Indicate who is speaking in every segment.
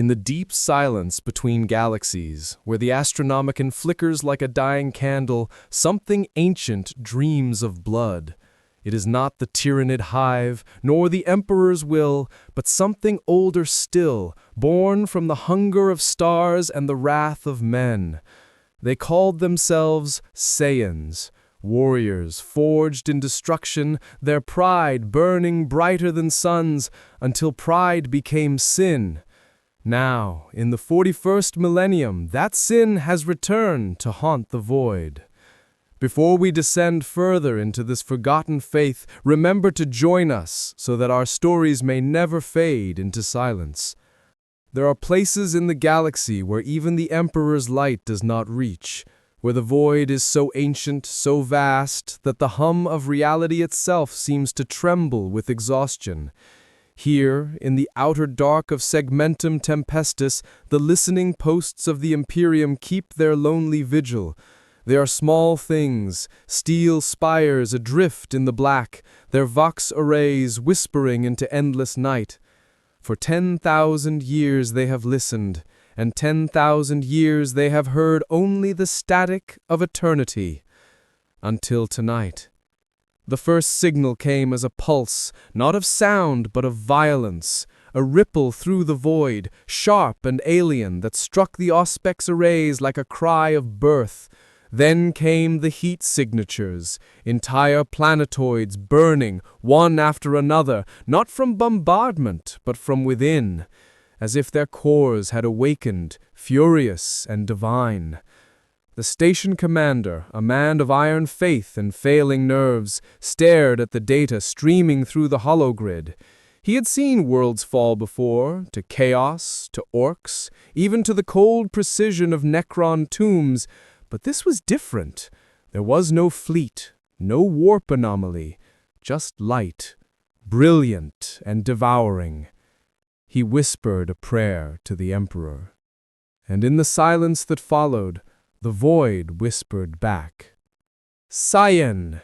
Speaker 1: In the deep silence between galaxies, where the astronomicon flickers like a dying candle, something ancient dreams of blood. It is not the Tyranid hive, nor the Emperor's will, but something older still, born from the hunger of stars and the wrath of men. They called themselves Saiyans, warriors forged in destruction, their pride burning brighter than suns, until pride became sin. Now, in the 41st millennium, that sin has returned to haunt the void. Before we descend further into this forgotten faith, remember to join us so that our stories may never fade into silence. There are places in the galaxy where even the Emperor's light does not reach, where the void is so ancient, so vast, that the hum of reality itself seems to tremble with exhaustion. Here, in the outer dark of Segmentum Tempestus, the listening posts of the Imperium keep their lonely vigil. They are small things, steel spires adrift in the black, their vox arrays whispering into endless night. For 10,000 years they have listened, and 10,000 years they have heard only the static of eternity. Until tonight. The first signal came as a pulse, not of sound but of violence, a ripple through the void, sharp and alien, that struck the Auspex arrays like a cry of birth. Then came the heat signatures, entire planetoids burning, one after another, not from bombardment, but from within, as if their cores had awakened, furious and divine. The station commander, a man of iron faith and failing nerves, stared at the data streaming through the hologrid. He had seen worlds fall before, to chaos, to orcs, even to the cold precision of Necron tombs, but this was different. There was no fleet, no warp anomaly, just light, brilliant and devouring. He whispered a prayer to the Emperor. And in the silence that followed, the void whispered back. Saiyan!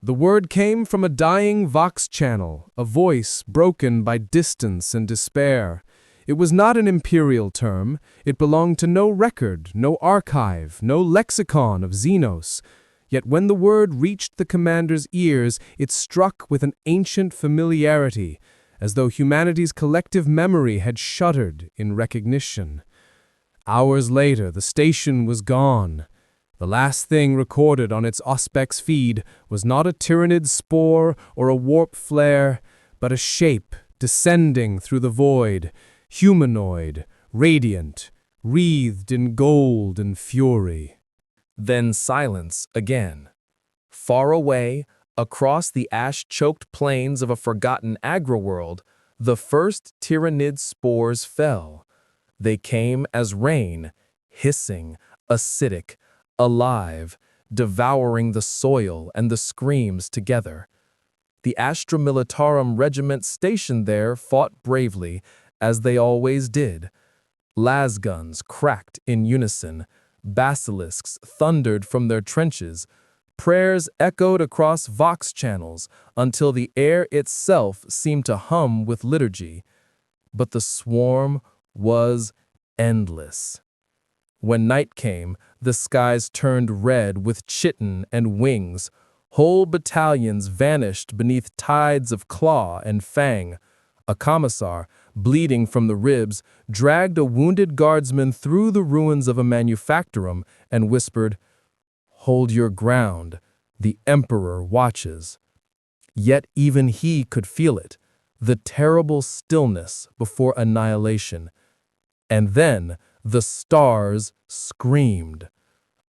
Speaker 1: The word came from a dying vox channel, a voice broken by distance and despair. It was not an imperial term. It belonged to no record, no archive, no lexicon of Xenos. Yet when the word reached the commander's ears, it struck with an ancient familiarity, as though humanity's collective memory had shuddered in recognition. Hours later, the station was gone. The last thing recorded on its Auspex feed was not a Tyranid spore or a warp flare, but a shape descending through the void, humanoid, radiant, wreathed in gold and fury. Then silence again. Far away, across the ash-choked plains of a forgotten agri-world, the first Tyranid spores fell. They came as rain, hissing, acidic, alive, devouring the soil and the screams together. The Astra Militarum regiment stationed there fought bravely, as they always did. Lasguns cracked in unison, basilisks thundered from their trenches, prayers echoed across vox channels until the air itself seemed to hum with liturgy. But the swarm was endless. When night came, the skies turned red with chitin and wings. Whole battalions vanished beneath tides of claw and fang. A commissar, bleeding from the ribs, dragged a wounded guardsman through the ruins of a manufactorum and whispered, "Hold your ground, the Emperor watches." Yet even he could feel it, the terrible stillness before annihilation. And then the stars screamed.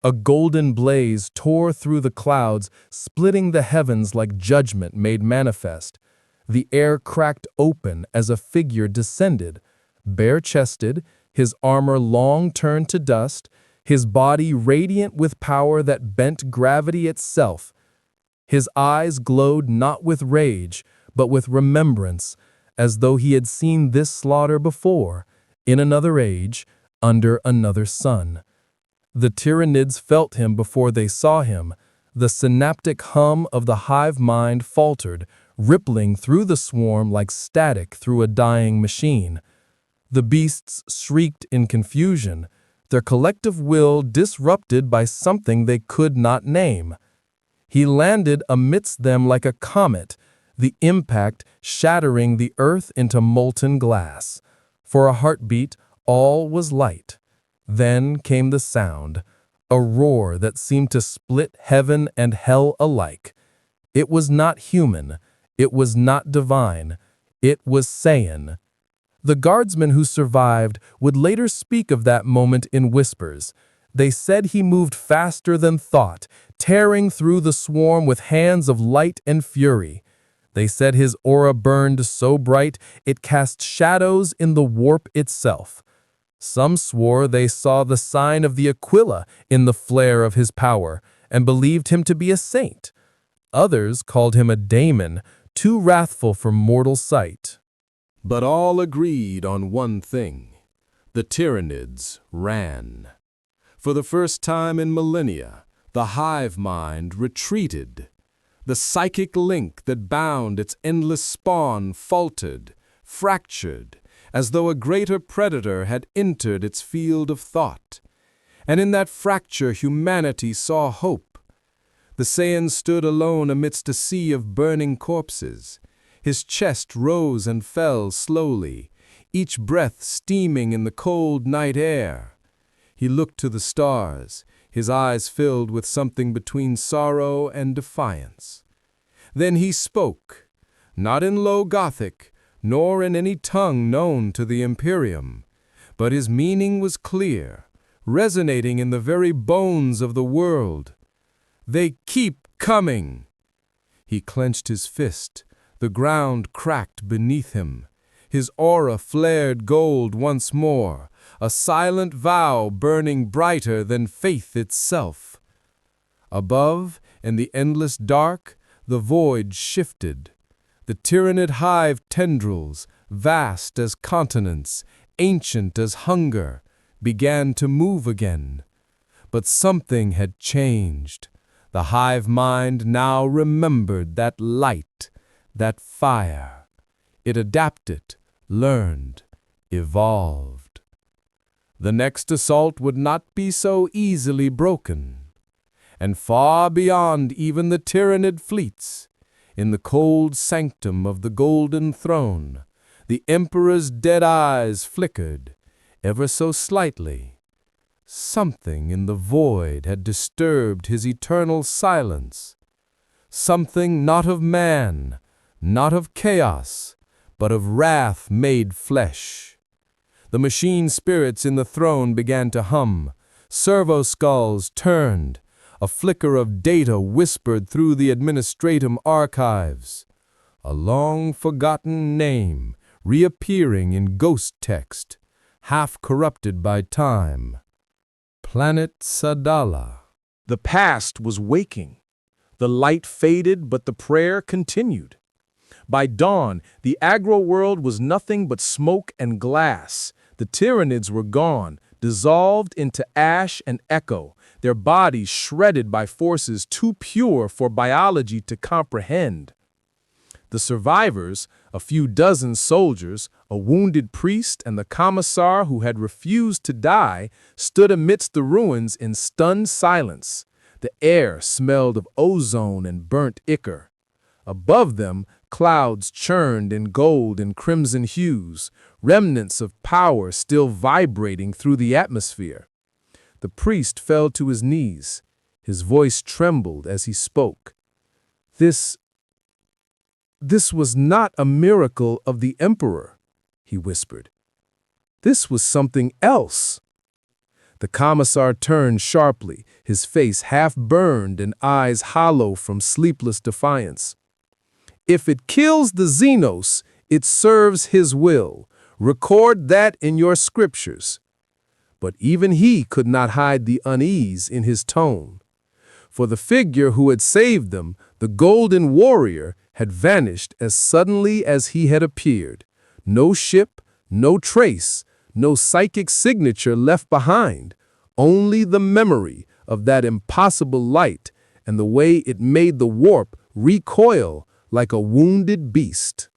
Speaker 1: A golden blaze tore through the clouds, splitting the heavens like judgment made manifest. The air cracked open as a figure descended, bare-chested, his armor long turned to dust, his body radiant with power that bent gravity itself. His eyes glowed not with rage, but with remembrance, as though he had seen this slaughter before, in another age, under another sun. The Tyranids felt him before they saw him. The synaptic hum of the hive mind faltered, rippling through the swarm like static through a dying machine. The beasts shrieked in confusion, their collective will disrupted by something they could not name. He landed amidst them like a comet, the impact shattering the earth into molten glass. For a heartbeat, all was light. Then came the sound, a roar that seemed to split heaven and hell alike. It was not human, it was not divine, it was Saiyan. The guardsmen who survived would later speak of that moment in whispers. They said he moved faster than thought, tearing through the swarm with hands of light and fury. They said his aura burned so bright it cast shadows in the warp itself. Some swore they saw the sign of the Aquila in the flare of his power and believed him to be a saint. Others called him a daemon, too wrathful for mortal sight. But all agreed on one thing. The Tyranids ran. For the first time in millennia, the hive mind retreated. The psychic link that bound its endless spawn faltered, fractured, as though a greater predator had entered its field of thought. And in that fracture humanity saw hope. The Saiyan stood alone amidst a sea of burning corpses. His chest rose and fell slowly, each breath steaming in the cold night air. He looked to the stars, his eyes filled with something between sorrow and defiance. Then he spoke, not in low Gothic, nor in any tongue known to the Imperium, but his meaning was clear, resonating in the very bones of the world. They keep coming! He clenched his fist. The ground cracked beneath him. His aura flared gold once more, a silent vow burning brighter than faith itself. Above, in the endless dark, the void shifted. The Tyranid hive tendrils, vast as continents, ancient as hunger, began to move again. But something had changed. The hive mind now remembered that light, that fire. It adapted, learned, evolved. The next assault would not be so easily broken. And far beyond even the Tyranid fleets, in the cold sanctum of the golden throne, the Emperor's dead eyes flickered, ever so slightly. Something in the void had disturbed his eternal silence. Something not of man, not of chaos, but of wrath made flesh. The machine spirits in the throne began to hum. Servo skulls turned. A flicker of data whispered through the administratum archives. A long-forgotten name reappearing in ghost text, half corrupted by time. Planet Sadala. The past was waking. The light faded, but the prayer continued. By dawn, the agro-world was nothing but smoke and glass. The Tyranids were gone, dissolved into ash and echo, their bodies shredded by forces too pure for biology to comprehend. The survivors, a few dozen soldiers, a wounded priest, and the commissar who had refused to die, stood amidst the ruins in stunned silence. The air smelled of ozone and burnt ichor. Above them, clouds churned in gold and crimson hues, remnants of power still vibrating through the atmosphere. The priest fell to his knees. His voice trembled as he spoke. This was not a miracle of the Emperor, he whispered. This was something else. The commissar turned sharply, his face half burned and eyes hollow from sleepless defiance. If it kills the Xenos, it serves his will. Record that in your scriptures. But even he could not hide the unease in his tone. For the figure who had saved them, the golden warrior, had vanished as suddenly as he had appeared. No ship, no trace, no psychic signature left behind. Only the memory of that impossible light and the way it made the warp recoil like a wounded beast.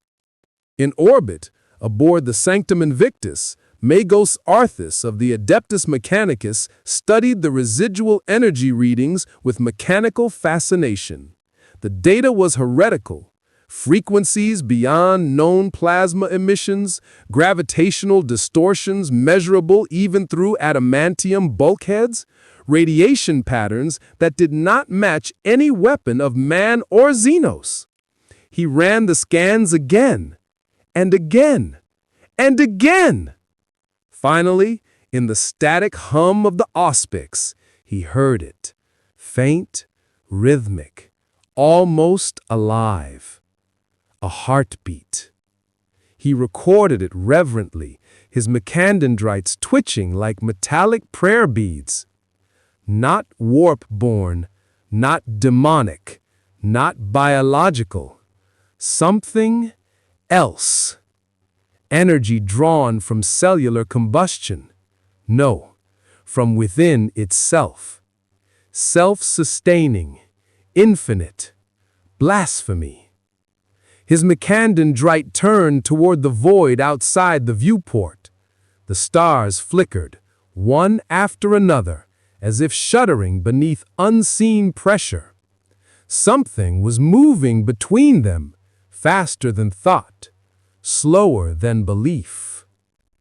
Speaker 1: In orbit, aboard the Sanctum Invictus,
Speaker 2: Magos Arthas of the Adeptus Mechanicus studied the residual energy readings with mechanical fascination. The data was heretical. Frequencies beyond known plasma emissions, gravitational distortions measurable even through adamantium bulkheads, radiation patterns that did not match any weapon of man or Xenos. He ran the scans again, and again, and again. Finally, in the static hum of the auspics, he heard it, faint, rhythmic, almost alive. A heartbeat. He recorded it reverently, his mechadendrites twitching like metallic prayer beads. Not warp-born, not demonic, not biological. Something else. Energy drawn from cellular combustion. No, from within itself. Self-sustaining, infinite, blasphemy. His mechadendrite turned toward the void outside the viewport. The stars flickered, one after another, as if shuddering beneath unseen pressure. Something was moving between them, faster than thought, slower than belief.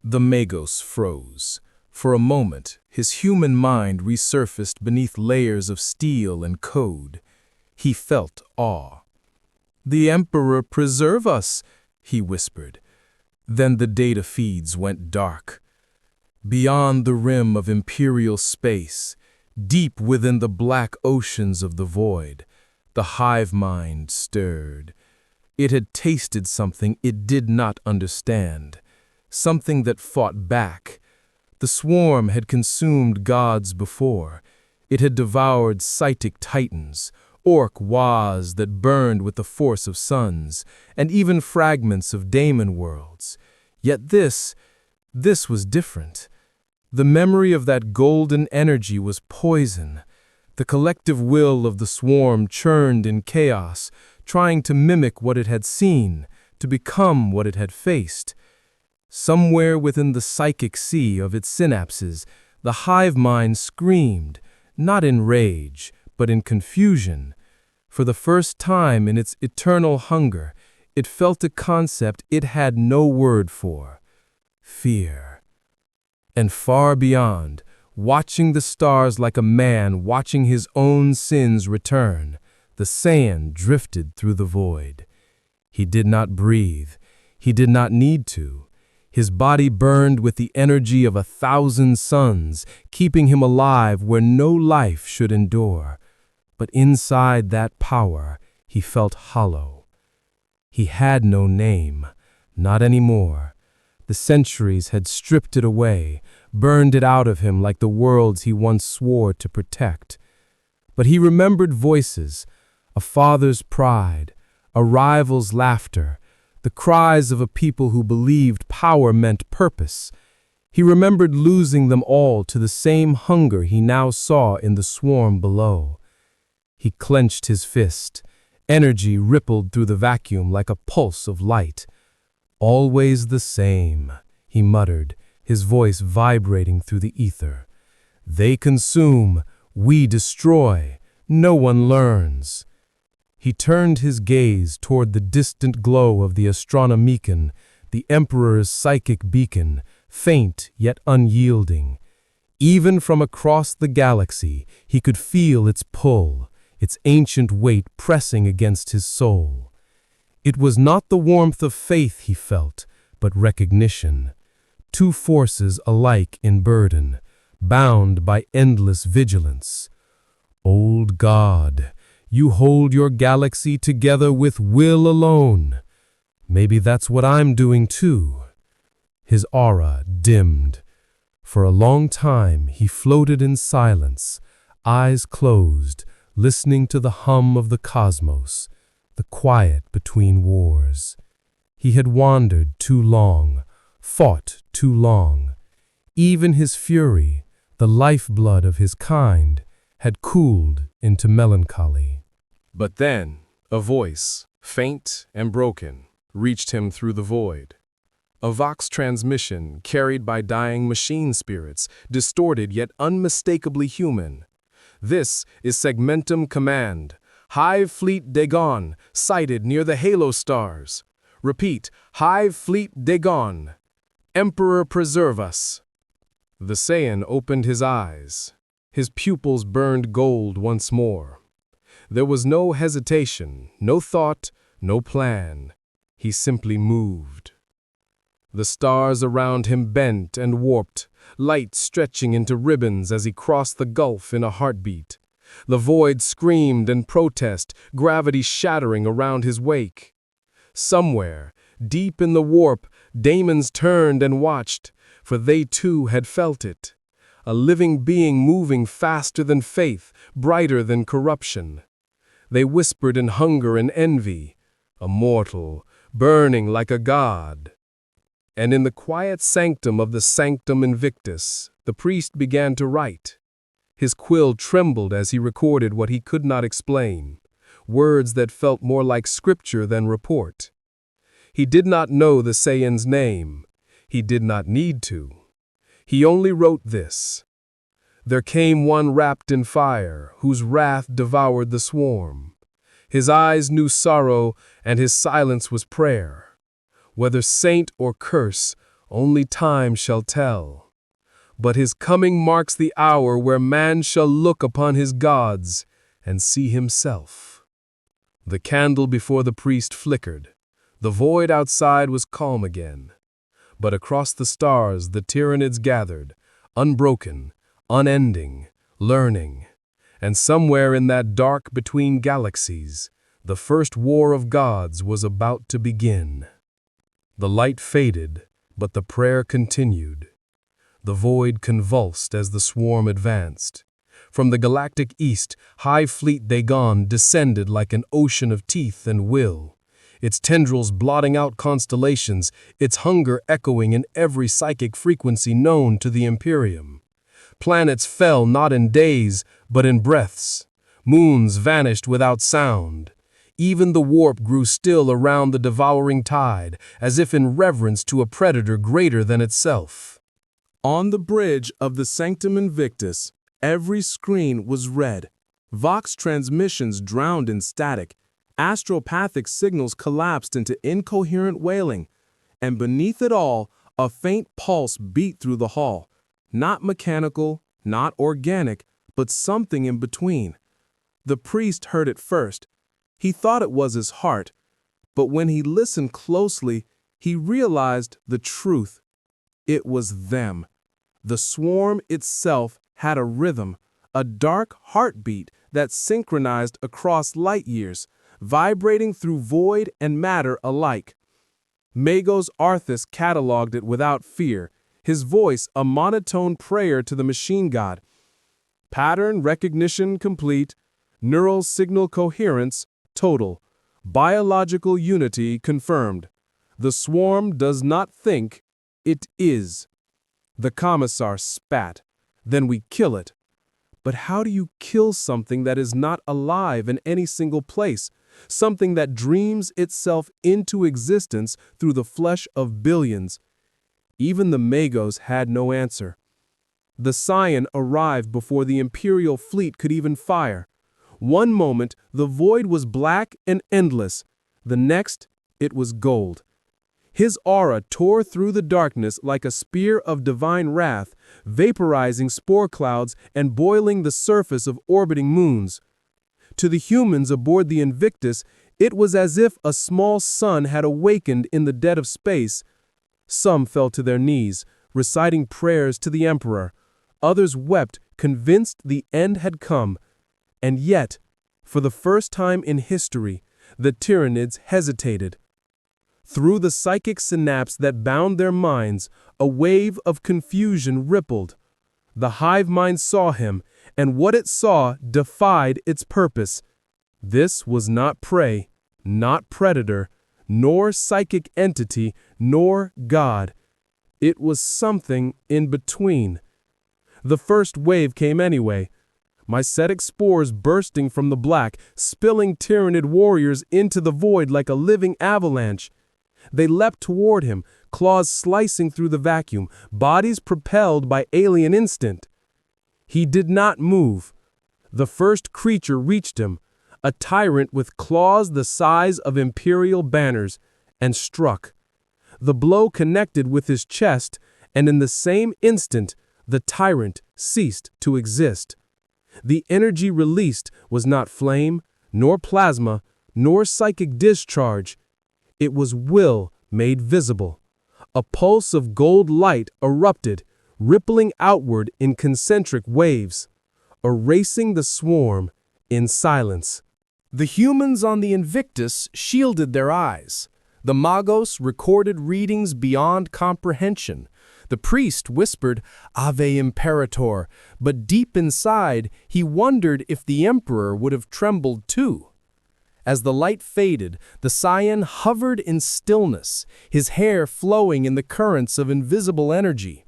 Speaker 1: The Magos froze. For a moment, his human mind resurfaced beneath layers of steel and code. He felt awe. "The Emperor preserve us," he whispered. Then the data feeds went dark. Beyond the rim of imperial space, deep within the black oceans of the void, the hive mind stirred. It had tasted something it did not understand, something that fought back. The swarm had consumed gods before. It had devoured Psitic titans, orc was that burned with the force of suns, and even fragments of daemon worlds. Yet this was different. The memory of that golden energy was poison. The collective will of the swarm churned in chaos, trying to mimic what it had seen, to become what it had faced. Somewhere within the psychic sea of its synapses, the hive mind screamed, not in rage, but in confusion. For the first time in its eternal hunger, it felt a concept it had no word for: fear. And far beyond, watching the stars like a man watching his own sins return, the Saiyan drifted through the void. He did not breathe. He did not need to. His body burned with the energy of 1,000 suns, keeping him alive where no life should endure. But inside that power, he felt hollow. He had no name, not anymore. The centuries had stripped it away, burned it out of him like the worlds he once swore to protect. But he remembered voices, a father's pride, a rival's laughter, the cries of a people who believed power meant purpose. He remembered losing them all to the same hunger he now saw in the swarm below. He clenched his fist. Energy rippled through the vacuum like a pulse of light. "Always the same," he muttered, his voice vibrating through the ether. "They consume, we destroy, no one learns." He turned his gaze toward the distant glow of the Astronomicon, the Emperor's psychic beacon, faint yet unyielding. Even from across the galaxy, he could feel its pull, its ancient weight pressing against his soul. It was not the warmth of faith he felt, but recognition. Two forces alike in burden, bound by endless vigilance. Old God, you hold your galaxy together with will alone. Maybe that's what I'm doing too. His aura dimmed. For a long time he floated in silence, eyes closed, listening to the hum of the cosmos, the quiet between wars. He had wandered too long, fought too long. Even his fury, the lifeblood of his kind, had cooled into melancholy. But then, a voice, faint and broken, reached him through the void. A vox transmission carried by dying machine spirits, distorted yet unmistakably human. This is Segmentum Command. Hive Fleet Dagon, sighted near the halo stars. Repeat, Hive Fleet Dagon. Emperor preserve us. The Saiyan opened his eyes. His pupils burned gold once more. There was no hesitation, no thought, no plan. He simply moved. The stars around him bent and warped, light stretching into ribbons as he crossed the gulf in a heartbeat. The void screamed in protest, gravity shattering around his wake. Somewhere, deep in the warp, daemons turned and watched, for they too had felt it. A living being moving faster than faith, brighter than corruption. They whispered in hunger and envy, a mortal, burning like a god. And in the quiet sanctum of the Sanctum Invictus, the priest began to write. His quill trembled as he recorded what he could not explain, words that felt more like scripture than report. He did not know the Saiyan's name. He did not need to. He only wrote this. There came one wrapped in fire, whose wrath devoured the swarm. His eyes knew sorrow, and his silence was prayer. Whether saint or curse, only time shall tell. But his coming marks the hour where man shall look upon his gods and see himself. The candle before the priest flickered. The void outside was calm again. But across the stars the Tyranids gathered, unbroken, unending, learning. And somewhere in that dark between galaxies, the first war of gods was about to begin. The light faded, but the prayer continued. The void convulsed as the swarm advanced. From the galactic east, Hive Fleet Dagon descended like an ocean of teeth and will, its tendrils blotting out constellations, its hunger echoing in every psychic frequency known to the Imperium. Planets fell not in days, but in breaths. Moons vanished without sound. Even the warp grew still around the devouring tide, as if in reverence to a predator greater than itself.
Speaker 3: On the bridge of the Sanctum Invictus, every screen was red. Vox transmissions drowned in static. Astropathic signals collapsed into incoherent wailing. And beneath it all, a faint pulse beat through the hall. Not mechanical, not organic, but something in between. The priest heard it first. He thought it was his heart, but when he listened closely, he realized the truth. It was them. The swarm itself had a rhythm, a dark heartbeat that synchronized across light years, vibrating through void and matter alike. Magos Arthas cataloged it without fear, his voice a monotone prayer to the machine god. Pattern recognition complete, neural signal coherence total, biological unity confirmed. The swarm does not think, it is. The commissar spat. Then we kill it. But how do you kill something that is not alive in any single place? Something that dreams itself into existence through the flesh of billions? Even the Magos had no answer. The Saiyan arrived before the Imperial fleet could even fire. One moment, the void was black and endless. The next, it was gold. His aura tore through the darkness like a spear of divine wrath, vaporizing spore clouds and boiling the surface of orbiting moons. To the humans aboard the Invictus, it was as if a small sun had awakened in the dead of space. Some fell to their knees, reciting prayers to the Emperor. Others wept, convinced the end had come. And yet, for the first time in history, the Tyranids hesitated. Through the psychic synapse that bound their minds, a wave of confusion rippled. The hive mind saw him, and what it saw defied its purpose. This was not prey, not predator, nor psychic entity, nor God. It was something in between. The first wave came anyway. Mycetic spores bursting from the black, spilling Tyranid warriors into the void like a living avalanche. They leapt toward him, claws slicing through the vacuum, bodies propelled by alien instinct. He did not move. The first creature reached him, a tyrant with claws the size of imperial banners, and struck. The blow connected with his chest, and in the same instant, the tyrant ceased to exist. The energy released was not flame, nor plasma, nor psychic discharge. It was will made visible. A pulse of gold light erupted, rippling outward in concentric waves, erasing the swarm in silence.
Speaker 1: The humans on the Invictus shielded their eyes. The Magos recorded readings beyond comprehension. The priest whispered, "Ave Imperator," but deep inside, he wondered if the Emperor would have trembled too. As the light faded, the Saiyan hovered in stillness, his hair flowing in the currents of invisible energy.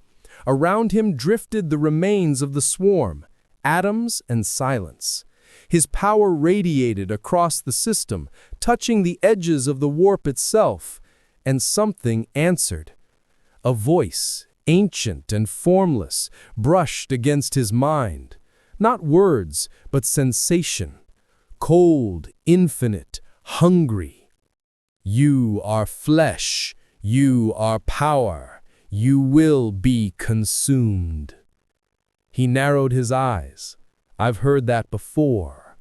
Speaker 1: Around him drifted the remains of the swarm, atoms and silence. His power radiated across the system, touching the edges of the warp itself, and something answered. A voice, ancient and formless, brushed against his mind. Not words, but sensation. Cold, infinite, hungry. You are flesh. You are power. You will be consumed. He narrowed his eyes. I've heard that before.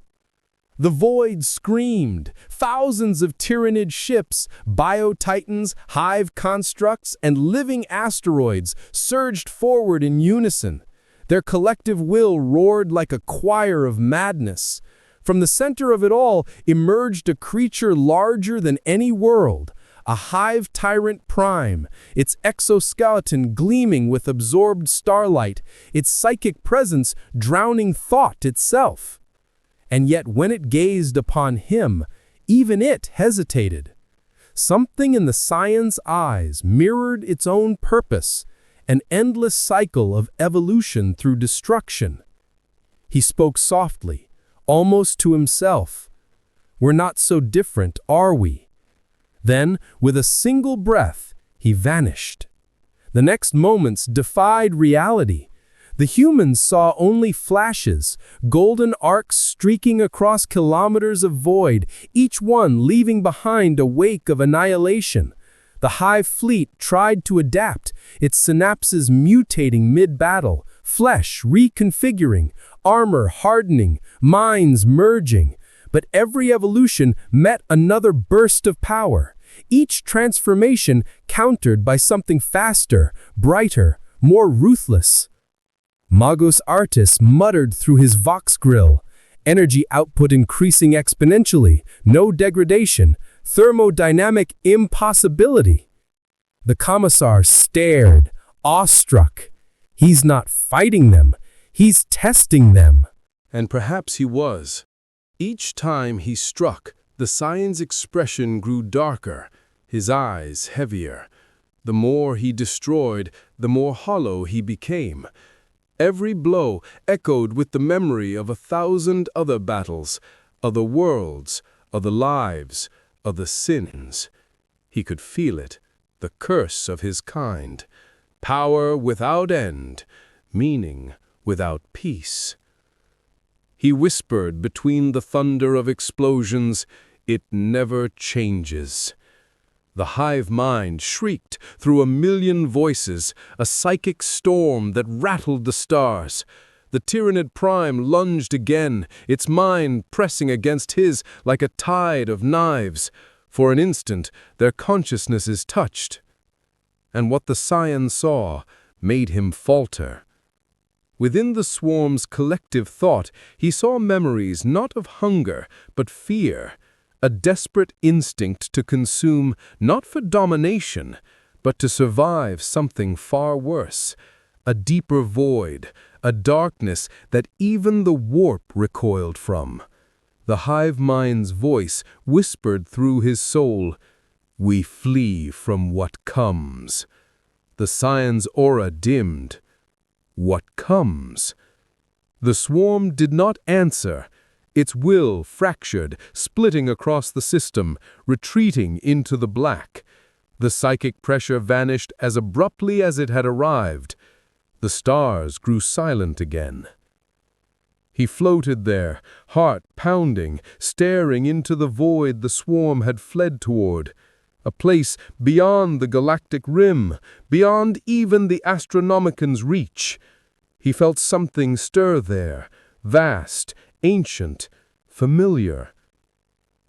Speaker 1: The void screamed. Thousands of Tyranid ships, bio-titans, hive constructs, and living asteroids surged forward in unison. Their collective will roared like a choir of madness. From the center of it all emerged a creature larger than any world, a hive tyrant prime, its exoskeleton gleaming with absorbed starlight, its psychic presence drowning thought itself. And yet when it gazed upon him, even it hesitated. Something in the Saiyans' eyes mirrored its own purpose, an endless cycle of evolution through destruction. He spoke softly, almost to himself. We're not so different, are we? Then, with a single breath, he vanished. The next moments defied reality. The humans saw only flashes, golden arcs streaking across kilometers of void, each one leaving behind a wake of annihilation. The hive fleet tried to adapt, its synapses mutating mid-battle, flesh reconfiguring, armor hardening, minds merging. But every evolution met another burst of power, each transformation countered by something faster, brighter, more ruthless. Magos Artis muttered through his vox grill, energy output increasing exponentially, no degradation, thermodynamic impossibility. The commissar stared, awestruck. He's not fighting them, he's testing them.
Speaker 3: And perhaps he was. Each time he struck, the Saiyan's expression grew darker, his eyes heavier. The more he destroyed, the more hollow he became. Every blow echoed with the memory of 1,000 other battles, other worlds, other lives, other sins. He could feel it, the curse of his kind. Power without end, meaning without peace. He whispered between the thunder of explosions, "It never changes." The hive mind shrieked through a million voices, a psychic storm that rattled the stars. The Tyranid Prime lunged again, its mind pressing against his like a tide of knives. For an instant, their consciousnesses touched. And what the Saiyan saw made him falter. Within the swarm's collective thought, he saw memories not of hunger, but fear. A desperate instinct to consume, not for domination, but to survive something far worse. A deeper void, a darkness that even the warp recoiled from. The hive mind's voice whispered through his soul, "We flee from what comes." The Saiyan's aura dimmed. What comes? The swarm did not answer. Its will fractured, splitting across the system, retreating into the black.
Speaker 2: The psychic pressure vanished as abruptly as it had arrived. The stars grew silent again. He floated there, heart pounding, staring into the void the swarm had fled toward, a place beyond the galactic rim, beyond even the Astronomican's reach. He felt something stir there, vast, ancient, familiar.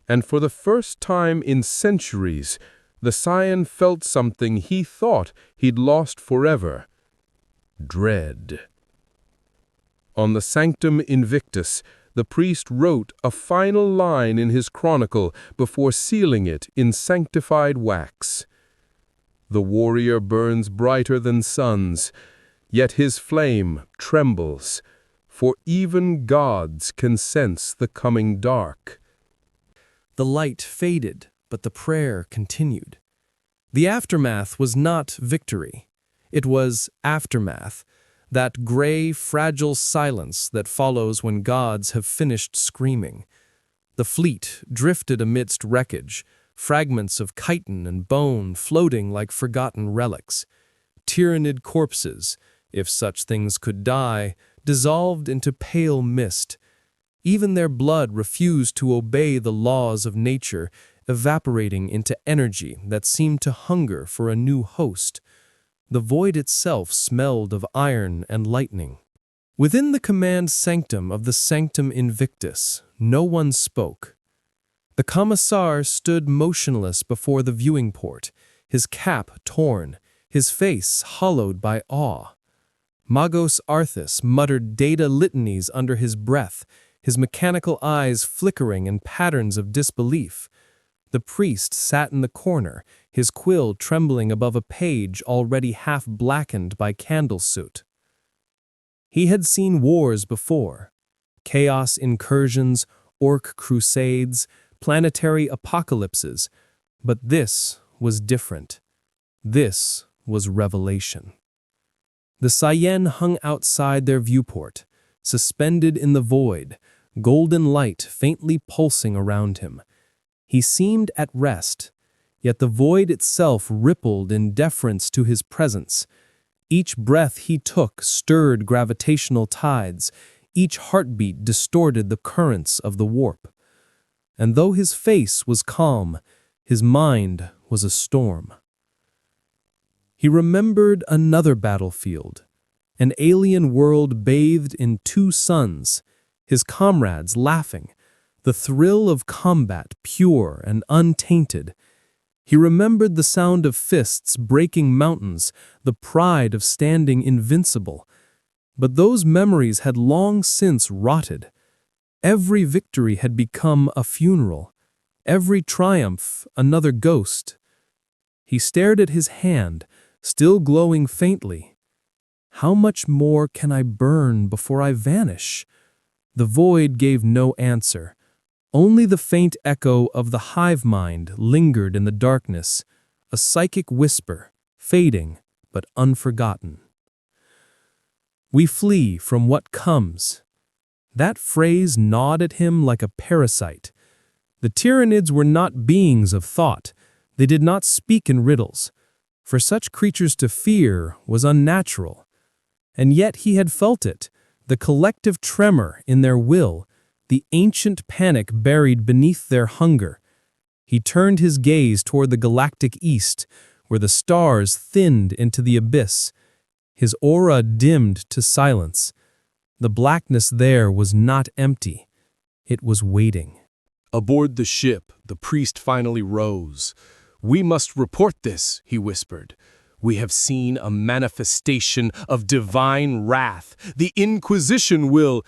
Speaker 2: And for the first time in centuries, the Saiyan felt something he thought he'd lost forever: dread. On the Sanctum Invictus, the priest wrote a final line in his chronicle before sealing it in sanctified wax. The warrior burns brighter than suns, yet his flame trembles, for even gods can sense the coming dark.
Speaker 1: The light faded, but the prayer continued. The aftermath was not victory. It was aftermath, that gray, fragile silence that follows when gods have finished screaming. The fleet drifted amidst wreckage, fragments of chitin and bone floating like forgotten relics. Tyranid corpses, if such things could die, dissolved into pale mist. Even their blood refused to obey the laws of nature, evaporating into energy that seemed to hunger for a new host. The void itself smelled of iron and lightning. Within the command sanctum of the Sanctum Invictus, no one spoke. The commissar stood motionless before the viewing port, his cap torn, his face hollowed by awe. Magos Arthas muttered data litanies under his breath, his mechanical eyes flickering in patterns of disbelief. The priest sat in the corner, his quill trembling above a page already half blackened by candle soot. He had seen wars before: chaos incursions, orc crusades, planetary apocalypses, but this was different. This was revelation. The Saiyan hung outside their viewport, suspended in the void, golden light faintly pulsing around him. He seemed at rest, yet the void itself rippled in deference to his presence. Each breath he took stirred gravitational tides, each heartbeat distorted the currents of the warp. And though his face was calm, his mind was a storm. He remembered another battlefield, an alien world bathed in two suns, his comrades laughing, the thrill of combat pure and untainted. He remembered the sound of fists breaking mountains, the pride of standing invincible. But those memories had long since rotted. Every victory had become a funeral, every triumph another ghost. He stared at his hand, still glowing faintly. How much more can I burn before I vanish? The void gave no answer. Only the faint echo of the hive mind lingered in the darkness, a psychic whisper, fading but unforgotten. We flee from what comes. That phrase gnawed at him like a parasite. The Tyranids were not beings of thought. They did not speak in riddles. For such creatures to fear was unnatural. And yet he had felt it, the collective tremor in their will, the ancient panic buried beneath their hunger. He turned his gaze toward the galactic east, where the stars thinned into the abyss. His aura dimmed to silence. The blackness there was not empty. It was waiting.
Speaker 3: Aboard the ship, the priest finally rose. "We must report this," he whispered. "We have seen a manifestation of divine wrath. The Inquisition will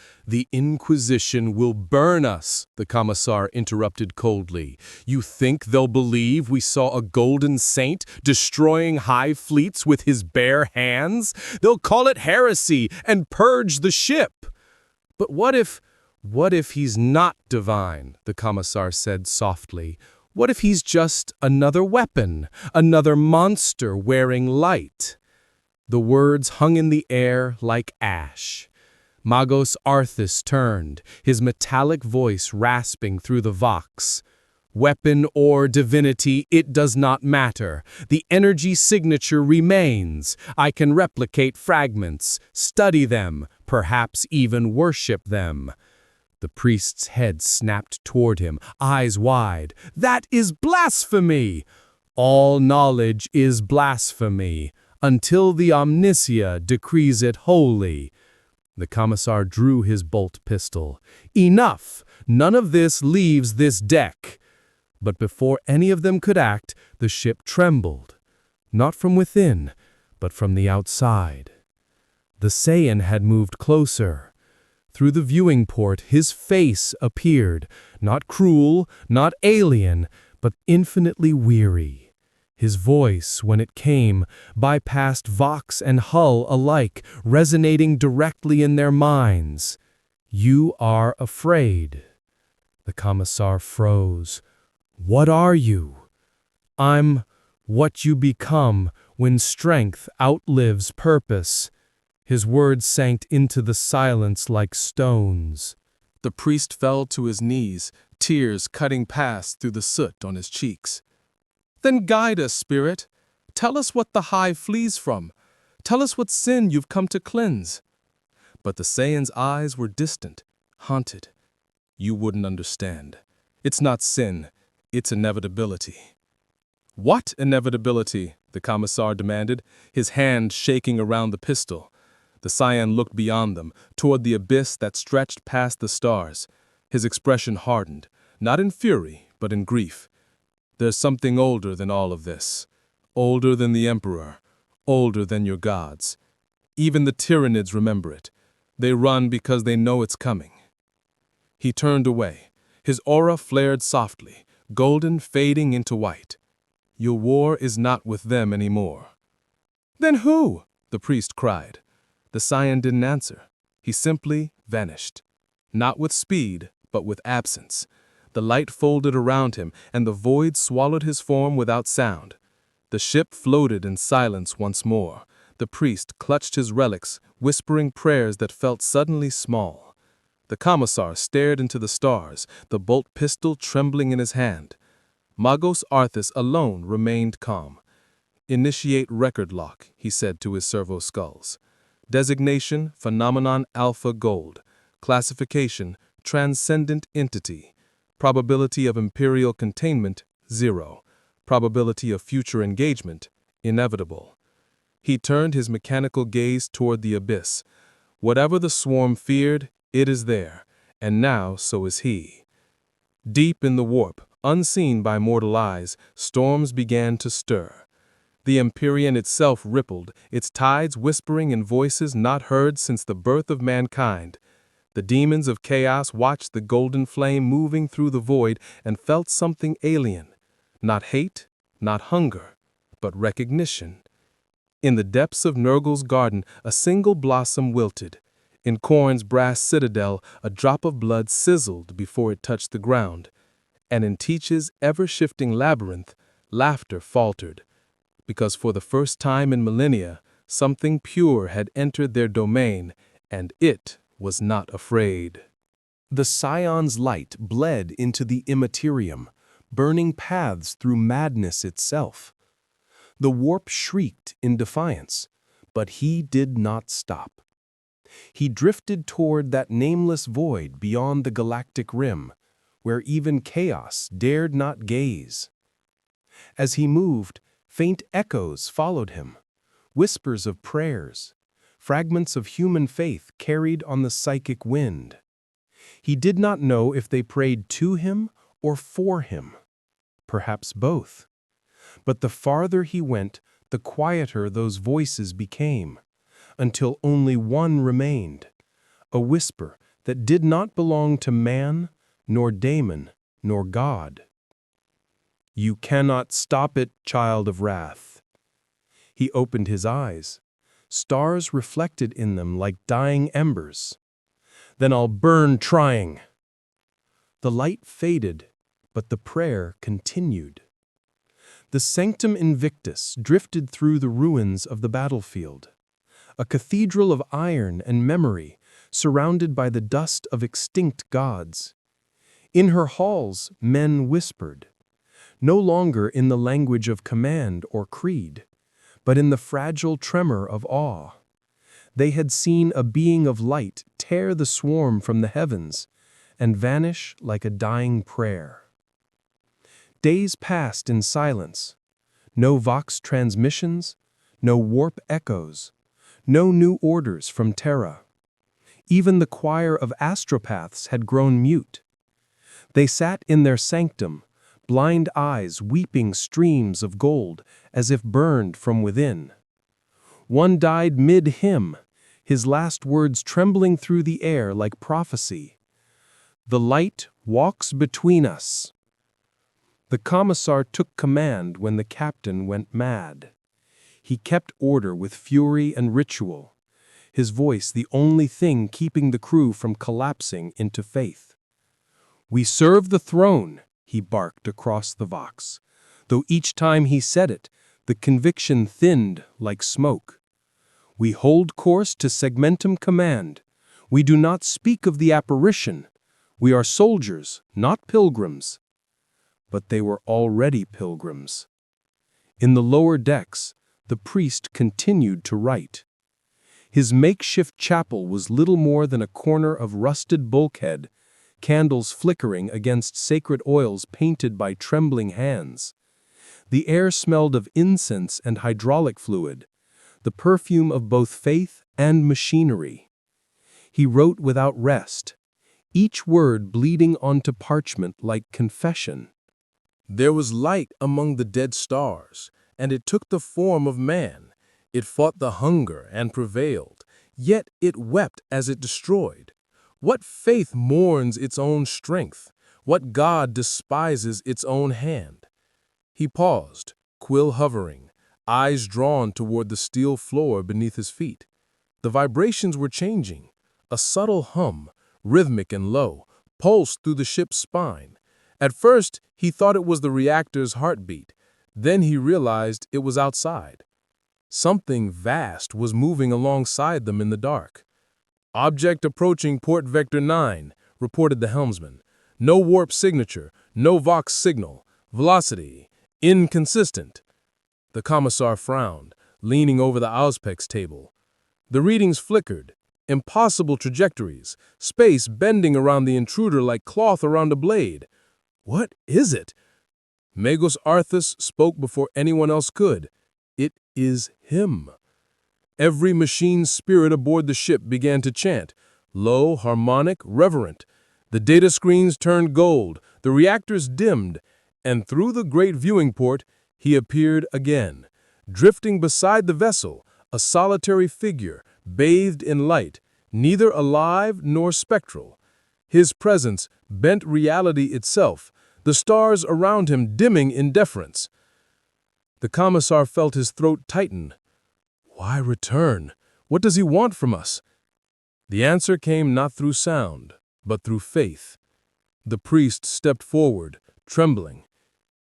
Speaker 3: burn us," the commissar interrupted coldly. "You think they'll believe we saw a golden saint destroying hive fleets with his bare hands? They'll call it heresy and purge the ship." "But what if he's not divine?" the commissar said softly. "What if he's just another weapon, another monster wearing light?" The words hung in the air like ash. Magos Arthas turned, his metallic voice rasping through the vox.
Speaker 1: Weapon or divinity, it does not matter. The energy signature remains. I can replicate fragments, study them, perhaps even worship them. The priest's head snapped toward him, eyes wide. That is blasphemy! All knowledge is blasphemy, until the Omnisia decrees it holy. The commissar drew his bolt pistol. Enough! None of this leaves this deck. But before any of them could act, the ship trembled. Not from within, but from the outside. The Saiyan had moved closer. Through the viewing port, his face appeared, not cruel, not alien, but infinitely weary. His voice, when it came, bypassed Vox and Hull alike, resonating directly in their minds. You are afraid. The commissar froze. What are you? I'm what you become when strength outlives purpose. His words sank into the silence like stones.
Speaker 3: The priest fell to his knees, tears cutting past through the soot on his cheeks. Then guide us, Spirit. Tell us what the hive flees from. Tell us what sin you've come to cleanse. But the Saiyan's eyes were distant, haunted. You wouldn't understand. It's not sin, it's inevitability. What inevitability? The commissar demanded, his hand shaking around the pistol. The Saiyan looked beyond them, toward the abyss that stretched past the stars. His expression hardened, not in fury, but in grief. There's something older than all of this. Older than the Emperor. Older than your gods. Even the Tyranids remember it. They run because they know it's coming. He turned away. His aura flared softly, golden fading into white. Your war is not with them anymore. Then who? The priest cried. The Saiyan didn't answer. He simply vanished. Not with speed, but with absence. The light folded around him, and the void swallowed his form without sound. The ship floated in silence once more. The priest clutched his relics, whispering prayers that felt suddenly small. The commissar stared into the stars, the bolt pistol trembling in his hand. Magos Arthas alone remained calm. Initiate record lock, he said to his servo skulls. Designation, Phenomenon Alpha Gold. Classification, Transcendent Entity. Probability of Imperial containment, 0. Probability of future engagement, inevitable. He turned his mechanical gaze toward the abyss. Whatever the swarm feared, it is there, and now so is he. Deep in the warp, unseen by mortal eyes, storms began to stir. The Empyrean itself rippled, its tides whispering in voices not heard since the birth of mankind. The demons of chaos watched the golden flame moving through the void and felt something alien. Not hate, not hunger, but recognition. In the depths of Nurgle's garden, a single blossom wilted. In Khorne's brass citadel, a drop of blood sizzled before it touched the ground. And in Teach's ever-shifting labyrinth, laughter faltered. Because for the first time in millennia, something pure had entered their domain, and it was not afraid.
Speaker 1: The Scion's light bled into the immaterium, burning paths through madness itself. The warp shrieked in defiance, but he did not stop. He drifted toward that nameless void beyond the galactic rim, where even chaos dared not gaze. As he moved, faint echoes followed him, whispers of prayers, fragments of human faith carried on the psychic wind. He did not know if they prayed to him or for him, perhaps both. But the farther he went, the quieter those voices became, until only one remained, a whisper that did not belong to man, nor daemon, nor God. You cannot stop it, child of wrath. He opened his eyes. Stars reflected in them like dying embers. Then I'll burn trying. The light faded, but the prayer continued. The Sanctum Invictus drifted through the ruins of the battlefield, a cathedral of iron and memory surrounded by the dust of extinct gods. In her halls, men whispered, no longer in the language of command or creed, but in the fragile tremor of awe. They had seen a being of light tear the swarm from the heavens and vanish like a dying prayer. Days passed in silence. No Vox transmissions, no warp echoes, no new orders from Terra. Even the choir of astropaths had grown mute. They sat in their sanctum, blind eyes weeping streams of gold as if burned from within. One died mid-hymn, his last words trembling through the air like prophecy. The light walks between us. The commissar took command when the captain went mad. He kept order with fury and ritual, his voice the only thing keeping the crew from collapsing into faith. "We serve the throne," he barked across the Vox, though each time he said it, the conviction thinned like smoke. "We hold course to segmentum command. We do not speak of the apparition. We are soldiers, not pilgrims." But they were already pilgrims. In the lower decks, the priest continued to write. His makeshift chapel was little more than a corner of rusted bulkhead, candles flickering against sacred oils painted by trembling hands. The air smelled of incense and hydraulic fluid, the perfume of both faith and machinery. He wrote without rest, each word bleeding onto parchment like confession.
Speaker 3: There was light among the dead stars, and it took the form of man. It fought the hunger and prevailed, yet it wept as it destroyed. What faith mourns its own strength? What God despises its own hand? He paused, quill hovering, eyes drawn toward the steel floor beneath his feet. The vibrations were changing. A subtle hum, rhythmic and low, pulsed through the ship's spine. At first, he thought it was the reactor's heartbeat. Then he realized it was outside. Something vast was moving alongside them in the dark. "Object approaching port vector 9, reported the helmsman. "No warp signature, no Vox signal. Velocity, inconsistent." The commissar frowned, leaning over the Auspex table. The readings flickered. Impossible trajectories, space bending around the intruder like cloth around a blade. "What is it?" Magos Arthas spoke before anyone else could. "It is him." Every machine spirit aboard the ship began to chant, low, harmonic, reverent. The data screens turned gold, the reactors dimmed, and through the great viewing port, he appeared again, drifting beside the vessel, a solitary figure, bathed in light, neither alive nor spectral. His presence bent reality itself, the stars around him dimming in deference. The commissar felt his throat tighten. Why return? What does he want from us? The answer came not through sound, but through faith. The priest stepped forward, trembling.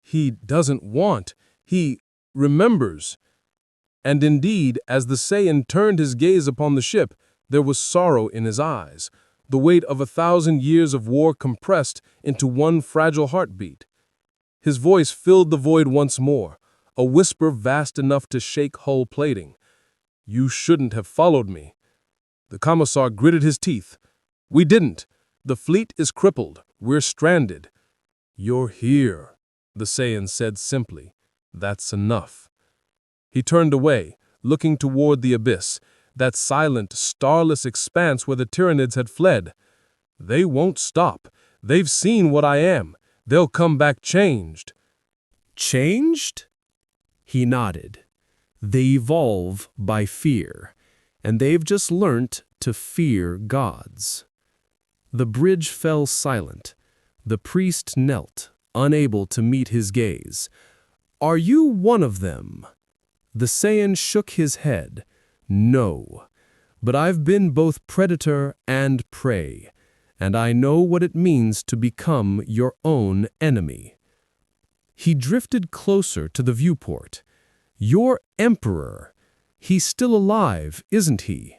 Speaker 3: He doesn't want, he remembers. And indeed, as the Saiyan turned his gaze upon the ship, there was sorrow in his eyes, the weight of 1,000 years of war compressed into one fragile heartbeat. His voice filled the void once more, a whisper vast enough to shake hull plating. "You shouldn't have followed me." The commissar gritted his teeth. "We didn't. The fleet is crippled. We're stranded." "You're here," the Saiyan said simply. "That's enough." He turned away, looking toward the abyss, that silent, starless expanse where the Tyranids had fled. "They won't stop. They've seen what I am. They'll come back changed."
Speaker 1: Changed? He nodded. They evolve by fear, and they've just learnt to fear gods. The bridge fell silent. The priest knelt, unable to meet his gaze. "Are you one of them?" The Saiyan shook his head. "No, but I've been both predator and prey, and I know what it means to become your own enemy." He drifted closer to the viewport. "Your emperor, he's still alive, isn't he?"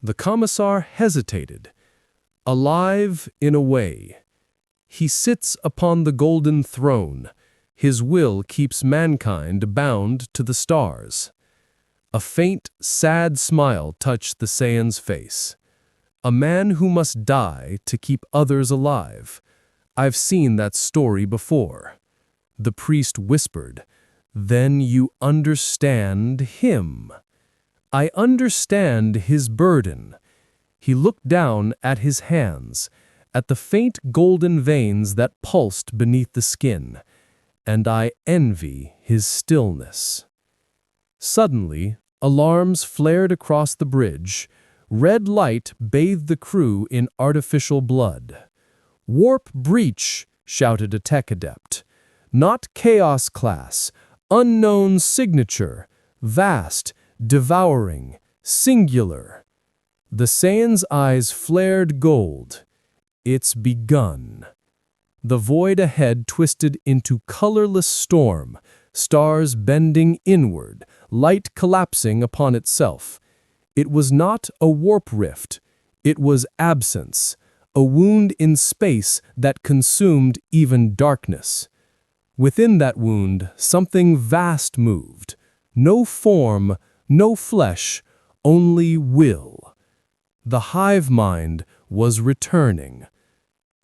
Speaker 1: The commissar hesitated. "Alive in a way. He sits upon the golden throne. His will keeps mankind bound to the stars. A faint, sad smile touched the Saiyan's face. A man who must die to keep others alive. I've seen that story before. The priest whispered, "Then you understand him." I understand his burden. He looked down at his hands, at the faint golden veins that pulsed beneath the skin, and I envy his stillness. Suddenly, alarms flared across the bridge. Red light bathed the crew in artificial blood. "Warp breach," shouted a tech adept. "Not Chaos class, unknown signature, vast, devouring, singular." The Saiyan's eyes flared gold. It's begun. The void ahead twisted into colorless storm, stars bending inward, light collapsing upon itself. It was not a warp rift. It was absence, a wound in space that consumed even darkness. Within that wound, something vast moved. No form, no flesh, only will. The hive mind was returning.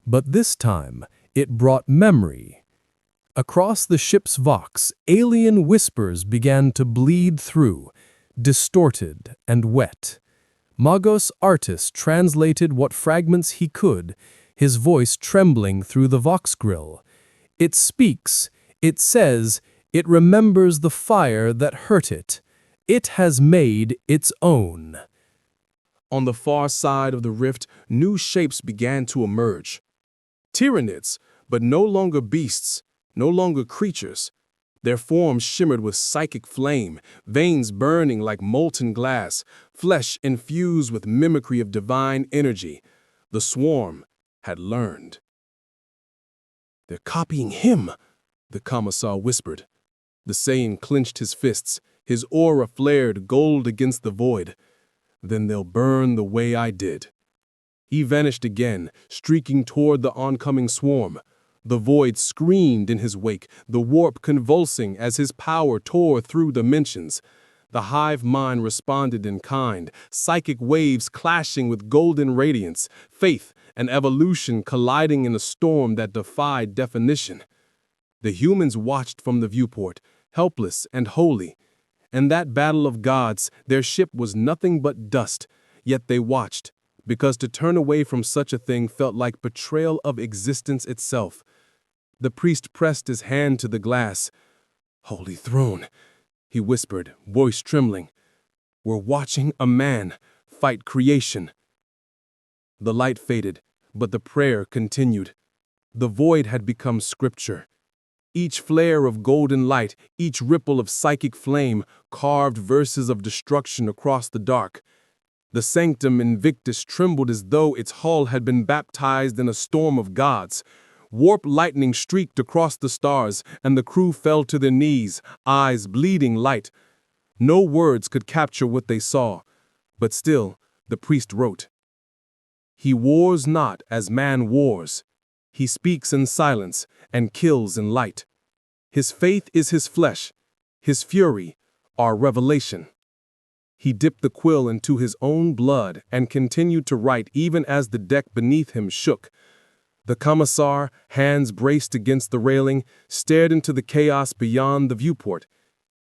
Speaker 1: But this time, it brought memory. Across the ship's vox, alien whispers began to bleed through, distorted and wet. Magos Artis translated what fragments he could, his voice trembling through the vox grill. It speaks, it says, it remembers the fire that hurt it. It has made its own.
Speaker 3: On the far side of the rift, new shapes began to emerge. Tyranids, but no longer beasts, no longer creatures. Their forms shimmered with psychic flame, veins burning like molten glass, flesh infused with mimicry of divine energy. The swarm had learned. "They're copying him," the commissar whispered. The Saiyan clenched his fists, his aura flared gold against the void. "Then they'll burn the way I did." He vanished again, streaking toward the oncoming swarm. The void screamed in his wake, the warp convulsing as his power tore through dimensions. The hive mind responded in kind, psychic waves clashing with golden radiance, faith and evolution colliding in a storm that defied definition. The humans watched from the viewport, helpless and holy. In that battle of gods, their ship was nothing but dust, yet they watched, because to turn away from such a thing felt like betrayal of existence itself. The priest pressed his hand to the glass. "Holy throne," he whispered, voice trembling. "We're watching a man fight creation." The light faded, but the prayer continued. The void had become scripture. Each flare of golden light, each ripple of psychic flame, carved verses of destruction across the dark. The sanctum invictus trembled as though its hull had been baptized in a storm of gods. Warp lightning streaked across the stars, and the crew fell to their knees, eyes bleeding light. No words could capture what they saw, but still, the priest wrote, "He wars not as man wars. He speaks in silence and kills in light. His faith is his flesh, his fury, our revelation." He dipped the quill into his own blood and continued to write even as the deck beneath him shook. The commissar, hands braced against the railing, stared into the chaos beyond the viewport.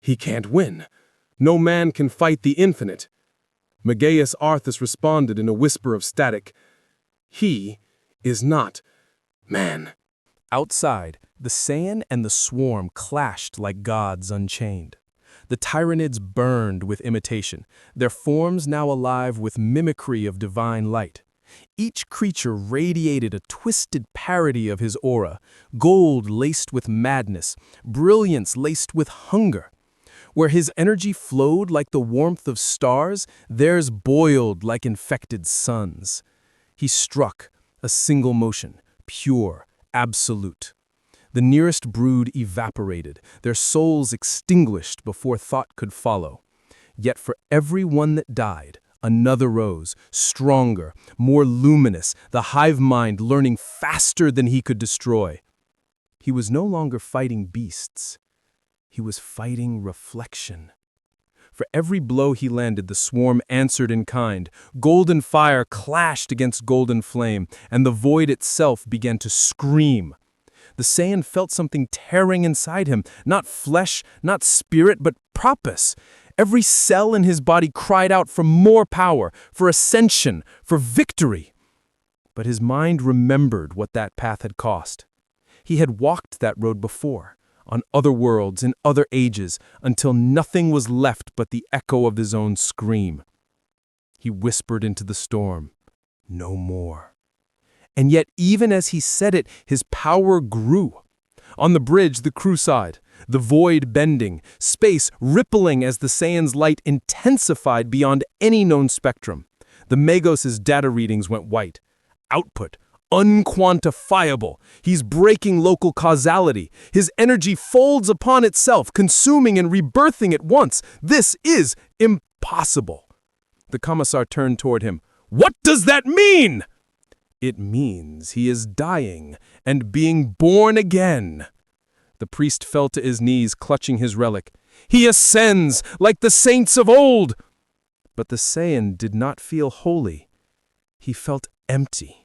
Speaker 3: "He can't win. No man can fight the infinite." Magos Artis responded in a whisper of static, "He is not man."
Speaker 1: Outside, the Saiyan and the swarm clashed like gods unchained. The Tyranids burned with imitation, their forms now alive with mimicry of divine light. Each creature radiated a twisted parody of his aura, gold laced with madness, brilliance laced with hunger. Where his energy flowed like the warmth of stars, theirs boiled like infected suns. He struck, a single motion, pure, absolute. The nearest brood evaporated, their souls extinguished before thought could follow. Yet for every one that died, Another rose, stronger, more luminous, the hive mind learning faster than he could destroy. He was no longer fighting beasts. He was fighting reflection. For every blow he landed, the swarm answered in kind. Golden fire clashed against golden flame, and the void itself began to scream. The Saiyan felt something tearing inside him, not flesh, not spirit, but purpose. Every cell in his body cried out for more power, for ascension, for victory. But his mind remembered what that path had cost. He had walked that road before, on other worlds, in other ages, until nothing was left but the echo of his own scream. He whispered into the storm, "No more." And yet, even as he said it, his power grew. On the bridge, the crew sighed, the void bending, space rippling as the Saiyan's light intensified beyond any known spectrum. The Magos's data readings went white. Output unquantifiable. He's breaking local causality. His energy folds upon itself, consuming and rebirthing at once. This is impossible. The Commissar turned toward him. "What does that mean?" "It means he is dying and being born again." The priest fell to his knees, clutching his relic. "He ascends like the saints of old." But the Saiyan did not feel holy. He felt empty.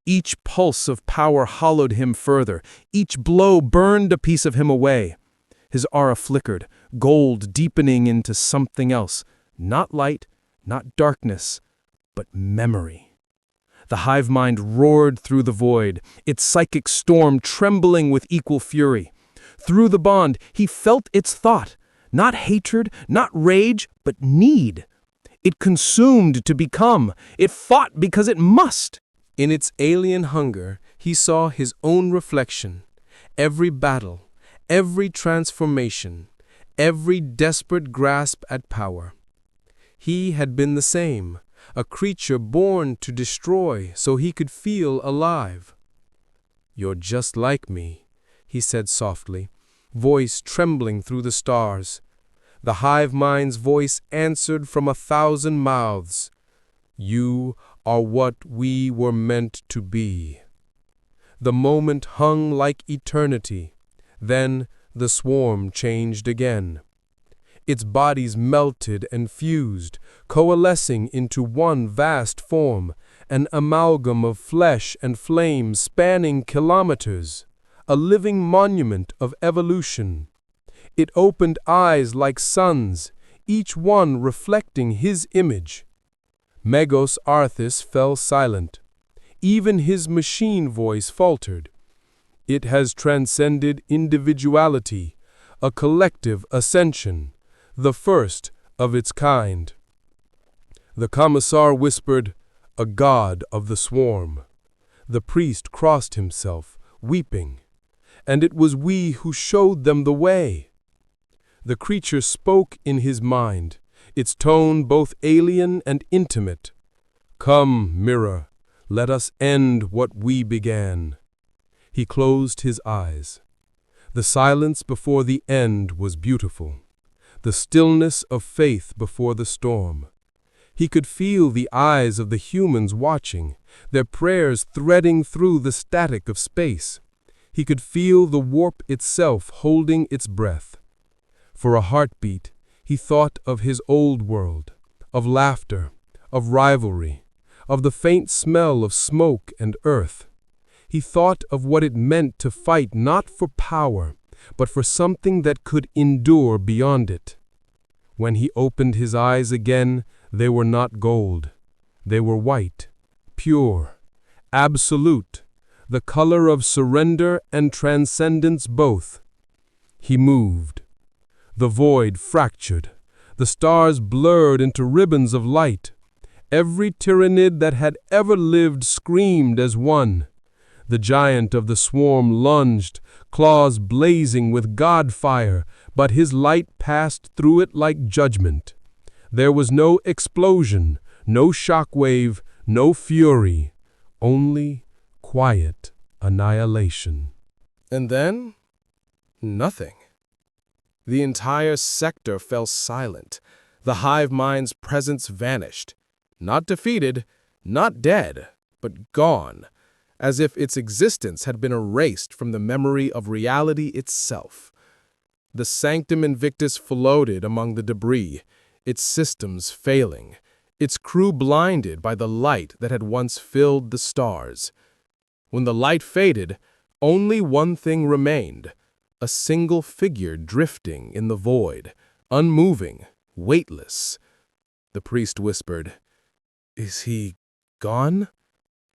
Speaker 1: Each pulse of power hollowed him further. Each blow burned a piece of him away. His aura flickered, gold deepening into something else. Not light, not darkness, but memory. The hive mind roared through the void, its psychic storm trembling with equal fury. Through the bond, he felt its thought. Not hatred, not rage, but need. It consumed to become. It fought because it must. In its alien hunger, he saw his own reflection. Every battle, every transformation, every desperate grasp at power. He had been the same, a creature born to destroy so he could feel alive. "You're just like me," he said softly, voice trembling through the stars. The hive mind's voice answered from 1,000 mouths. "You are what we were meant to be." The moment hung like eternity. Then the swarm changed again. Its bodies melted and fused, coalescing into one vast form, an amalgam of flesh and flame spanning kilometers, a living monument of evolution. It opened eyes like suns, each one reflecting his image. Magos Arthas fell silent. Even his machine voice faltered. It has transcended individuality, a collective ascension, the first of its kind. The Commissar whispered, "A god of the swarm." The priest crossed himself, weeping. "And it was we who showed them the way." The creature spoke in his mind, its tone both alien and intimate. "Come, mirror, let us end what we began." He closed his eyes. The silence before the end was beautiful, the stillness of faith before the storm. He could feel the eyes of the humans watching, their prayers threading through the static of space. He could feel the warp itself holding its breath. For a heartbeat, he thought of his old world, of laughter, of rivalry, of the faint smell of smoke and earth. He thought of what it meant to fight not for power, but for something that could endure beyond it. When he opened his eyes again, they were not gold. They were white, pure, absolute, the color of surrender and transcendence both. He moved. The void fractured. The stars blurred into ribbons of light. Every Tyranid that had ever lived screamed as one. The giant of the swarm lunged, claws blazing with god fire, but his light passed through it like judgment. There was no explosion, no shockwave, no fury, only quiet annihilation. And then, nothing. The entire sector fell silent. The hive mind's presence vanished. Not defeated, not dead, but gone, as if its existence had been erased from the memory of reality itself. The Sanctum Invictus floated among the debris, its systems failing, its crew blinded by the light that had once filled the stars. When the light faded, only one thing remained, a single figure drifting in the void, unmoving, weightless. The priest whispered, "Is he gone?"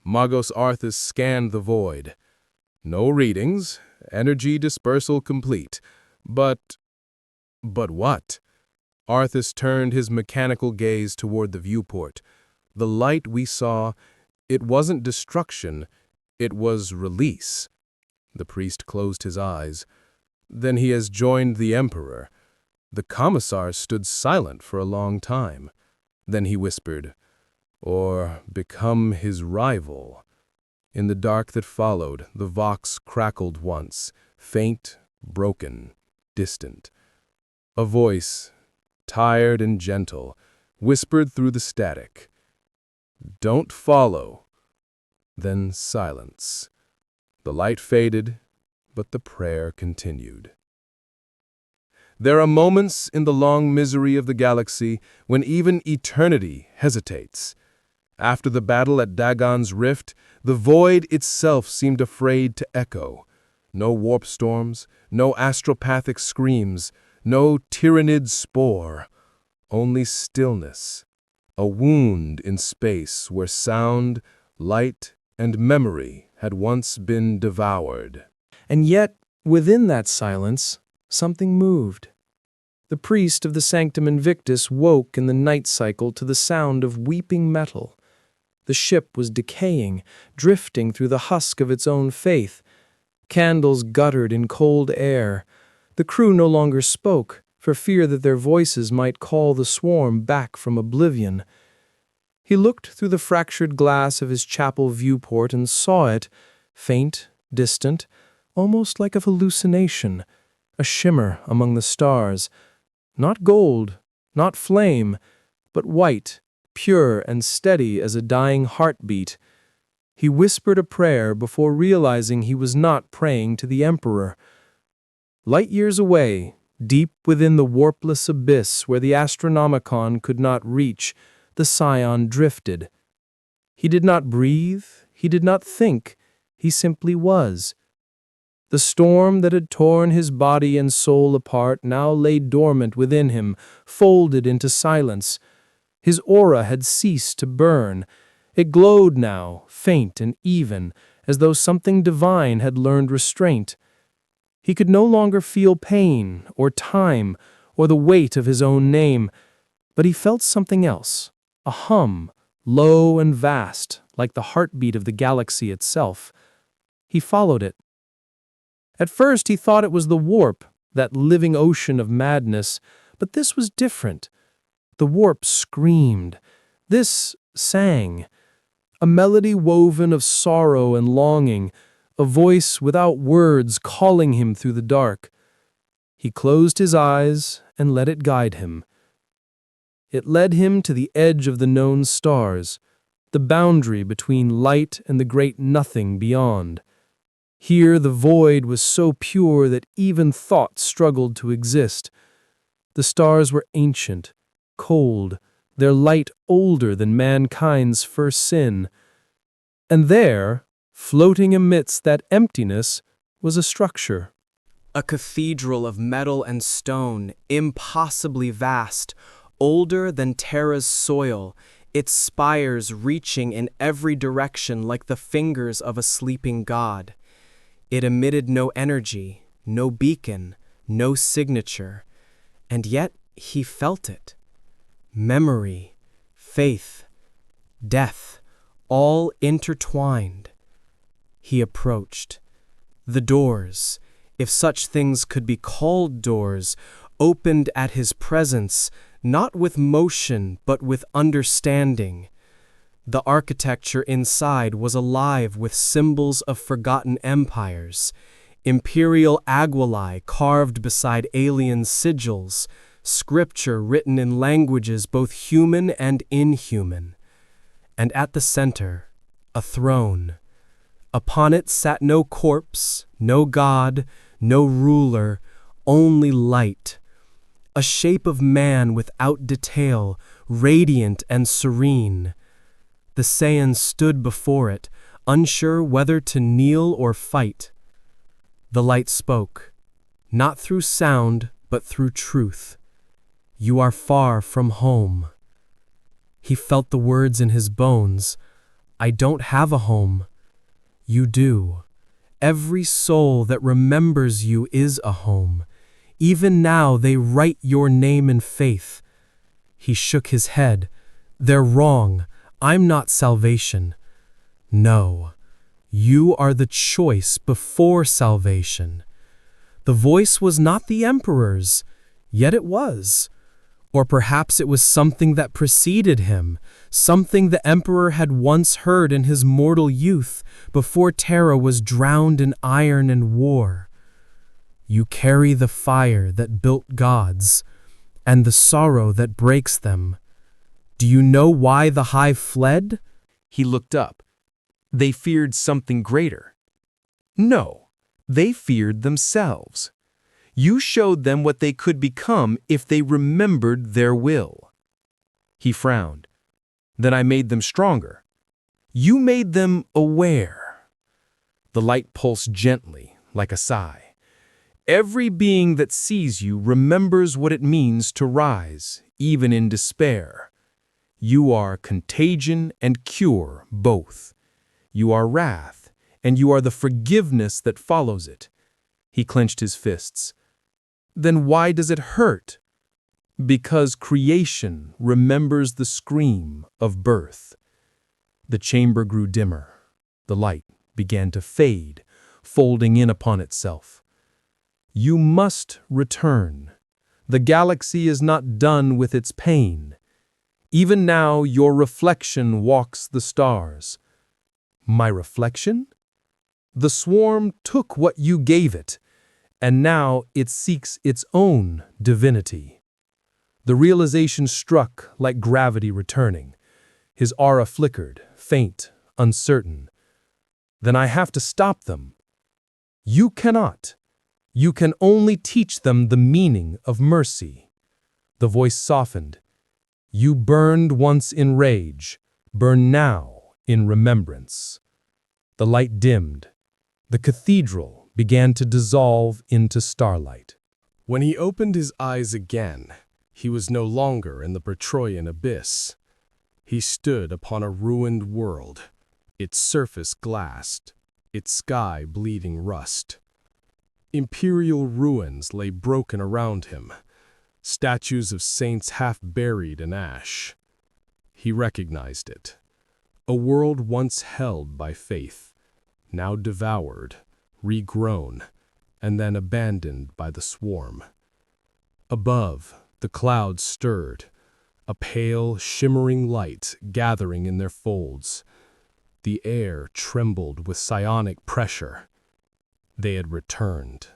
Speaker 1: Magos Arthas scanned the void. No readings, energy dispersal complete. But what? Arthas turned his mechanical gaze toward the viewport. The light we saw, it wasn't destruction, it was release. The priest closed his eyes. Then he has joined the Emperor. The commissar stood silent for a long time. Then he whispered, "Or become his rival." In the dark that followed, the vox crackled once, faint, broken, distant. A voice, tired and gentle, whispered through the static, "Don't follow." Then silence. The light faded, but the prayer continued. There are moments in the long misery of the galaxy when even eternity hesitates. After the battle at Dagon's Rift, the void itself seemed afraid to echo. No warp storms, no astropathic screams, no Tyranid spore, only stillness, a wound in space where sound, light, and memory had once been devoured.
Speaker 4: And yet, within that silence, something moved. The priest of the Sanctum Invictus woke in the night cycle to the sound of weeping metal. The ship was decaying, drifting through the husk of its own faith. Candles guttered in cold air. The crew no longer spoke, for fear that their voices might call the swarm back from oblivion. He looked through the fractured glass of his chapel viewport and saw it, faint, distant, almost like a hallucination, a shimmer among the stars. Not gold, not flame, but white, pure and steady as a dying heartbeat. He whispered a prayer before realizing he was not praying to the Emperor. Light years away, deep within the warpless abyss where the Astronomicon could not reach, the Scion drifted. He did not breathe, he did not think, he simply was. The storm that had torn his body and soul apart now lay dormant within him, folded into silence. His aura had ceased to burn. It glowed now, faint and even, as though something divine had learned restraint. He could no longer feel pain, or time, or the weight of his own name, but he felt something else, a hum, low and vast, like the heartbeat of the galaxy itself. He followed it. At first he thought it was the warp, that living ocean of madness, but this was different. The warp screamed. This sang. A melody woven of sorrow and longing, a voice without words calling him through the dark. He closed his eyes and let it guide him. It led him to the edge of the known stars, the boundary between light and the great nothing beyond. Here the void was so pure that even thought struggled to exist. The stars were ancient, cold, their light older than mankind's first sin. And there, floating amidst that emptiness, was a structure. A cathedral of metal and stone, impossibly vast, older than Terra's soil, its spires reaching in every direction like the fingers of a sleeping god. It emitted no energy, no beacon, no signature, and yet he felt it. Memory, faith, death, all intertwined. He approached. The doors, if such things could be called doors, opened at his presence, not with motion but with understanding. The architecture inside was alive with symbols of forgotten empires, imperial aguilae carved beside alien sigils, scripture written in languages both human and inhuman.
Speaker 1: And at the center, a throne. Upon it sat no corpse, no god, no ruler, only light. A shape of man without detail, radiant and serene. The Saiyans stood before it, unsure whether to kneel or fight. The light spoke, not through sound, but through truth. You are far from home. He felt the words in his bones. I don't have a home. You do. Every soul that remembers you is a home. Even now they write your name in faith. He shook his head. They're wrong. I'm not salvation. No. You are the choice before salvation. The voice was not the Emperor's, yet it was. Or perhaps it was something that preceded him, something the Emperor had once heard in his mortal youth, before Terra was drowned in iron and war. You carry the fire that built gods, and the sorrow that breaks them. Do you know why the hive fled?
Speaker 4: He looked up. They feared something greater. No, they feared themselves. You showed them what they could become if they remembered their will. He frowned. Then I made them stronger. You made them aware. The light pulsed gently, like a sigh. Every being that sees you remembers what it means to rise, even in despair. You are contagion and cure, both. You are wrath, and you are the forgiveness that follows it. He clenched his fists. Then why does it hurt? Because creation remembers the scream of birth. The chamber grew dimmer. The light began to fade, folding in upon itself. You must return. The galaxy is not done with its pain. Even now your reflection walks the stars. My reflection? The swarm took what you gave it, and now it seeks its own divinity. The realization struck like gravity returning. His aura flickered, faint, uncertain. Then I have to stop them. You cannot. You can only teach them the meaning of mercy. The voice softened. You burned once in rage, burn now in remembrance. The light dimmed. The cathedral began to dissolve into starlight.
Speaker 1: When he opened his eyes again, he was no longer in the Bertroian abyss. He stood upon a ruined world, its surface glassed, its sky bleeding rust. Imperial ruins lay broken around him, statues of saints half buried in ash. He recognized it. A world once held by faith, now devoured, regrown, and then abandoned by the swarm. Above, the clouds stirred, a pale, shimmering light gathering in their folds. The air trembled with psionic pressure. They had returned.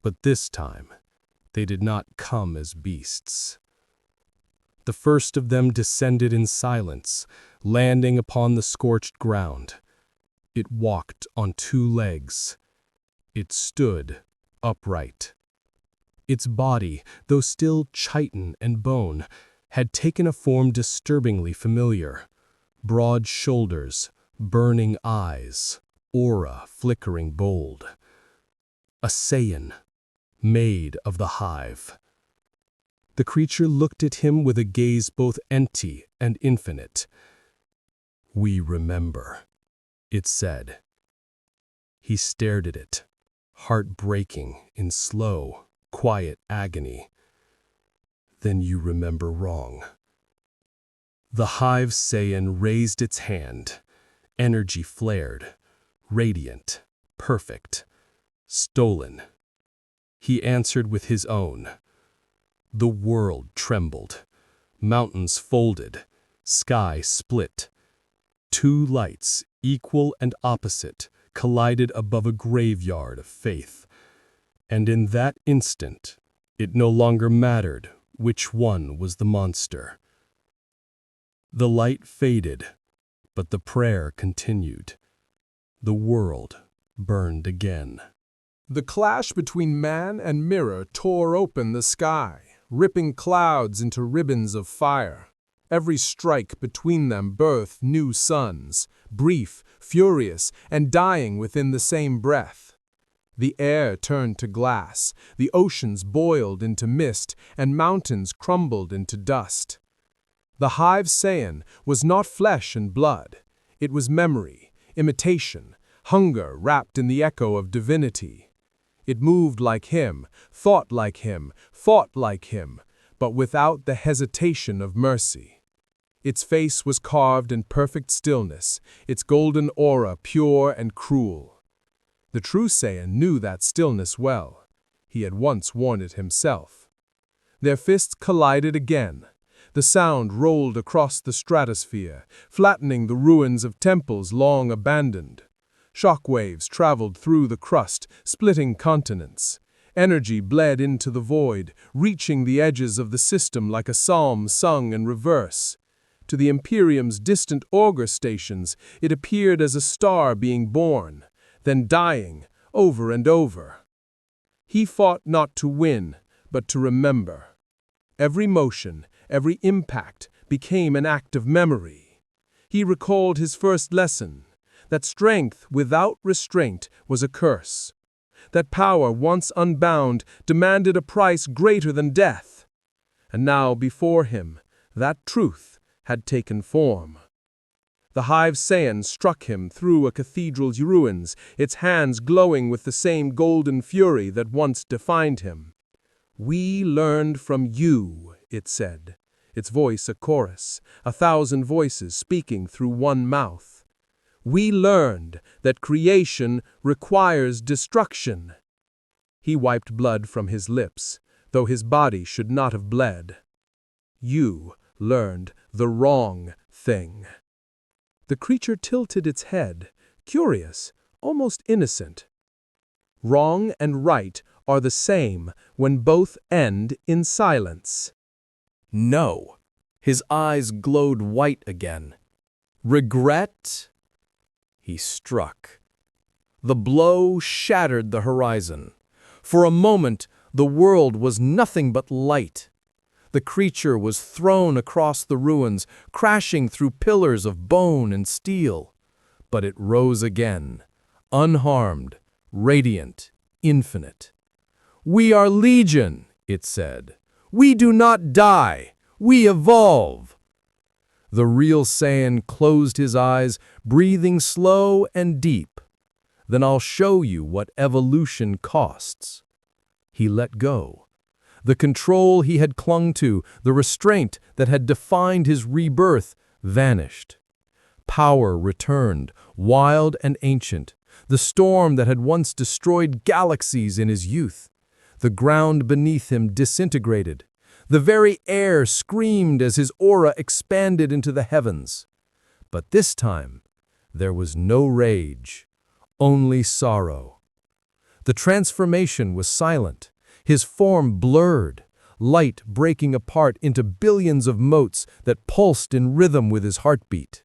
Speaker 1: But this time, they did not come as beasts. The first of them descended in silence, landing upon the scorched ground. It walked on two legs. It stood upright. Its body, though still chitin and bone, had taken a form disturbingly familiar. Broad shoulders, burning eyes, aura flickering bold. A Saiyan, made of the hive. The creature looked at him with a gaze both empty and infinite. We remember, it said. He stared at it, heart breaking in slow, quiet agony. Then you remember wrong. The hive Saiyan raised its hand. Energy flared, radiant, perfect, stolen. He answered with his own. The world trembled. Mountains folded. Sky split. Two lights, equal and opposite, collided above a graveyard of faith. And in that instant, it no longer mattered which one was the monster. The light faded, But the prayer continued. The world burned again.
Speaker 3: The clash between man and mirror tore open the sky, ripping clouds into ribbons of fire. Every strike between them birthed new suns, brief, furious, and dying within the same breath. The air turned to glass, the oceans boiled into mist, and mountains crumbled into dust. The hive Saiyan was not flesh and blood. It was memory, imitation, hunger wrapped in the echo of divinity. It moved like him, thought like him, fought like him, but without the hesitation of mercy. Its face was carved in perfect stillness, its golden aura pure and cruel. The true Saiyan knew that stillness well. He had once worn it himself. Their fists collided again. The sound rolled across the stratosphere, flattening the ruins of temples long abandoned. Shockwaves traveled through the crust, splitting continents. Energy bled into the void, reaching the edges of the system like a psalm sung in reverse. To the Imperium's distant augur stations, it appeared as a star being born, then dying, over and over. He fought not to win, but to remember. Every motion, every impact became an act of memory. He recalled his first lesson, that strength without restraint was a curse, that power once unbound demanded a price greater than death. And now before him, that truth had taken form. The hive Saiyan struck him through a cathedral's ruins, its hands glowing with the same golden fury that once defined him. "We learned from you," it said, its voice a chorus, 1,000 voices speaking through one mouth. "We learned that creation requires destruction." He wiped blood from his lips, though his body should not have bled. "You learned the wrong thing." The creature tilted its head, curious, almost innocent. Wrong and right are the same when both end in silence.
Speaker 1: No. His eyes glowed white again. Regret? He struck. The blow shattered the horizon. For a moment, the world was nothing but light. The creature was thrown across the ruins, crashing through pillars of bone and steel. But it rose again, unharmed, radiant, infinite. "We are legion," it said. "We do not die. We evolve." The real Saiyan closed his eyes, breathing slow and deep. "Then I'll show you what evolution costs." He let go. The control he had clung to, the restraint that had defined his rebirth, vanished. Power returned, wild and ancient, the storm that had once destroyed galaxies in his youth. The ground beneath him disintegrated. The very air screamed as his aura expanded into the heavens. But this time, there was no rage, only sorrow. The transformation was silent, his form blurred, light breaking apart into billions of motes that pulsed in rhythm with his heartbeat.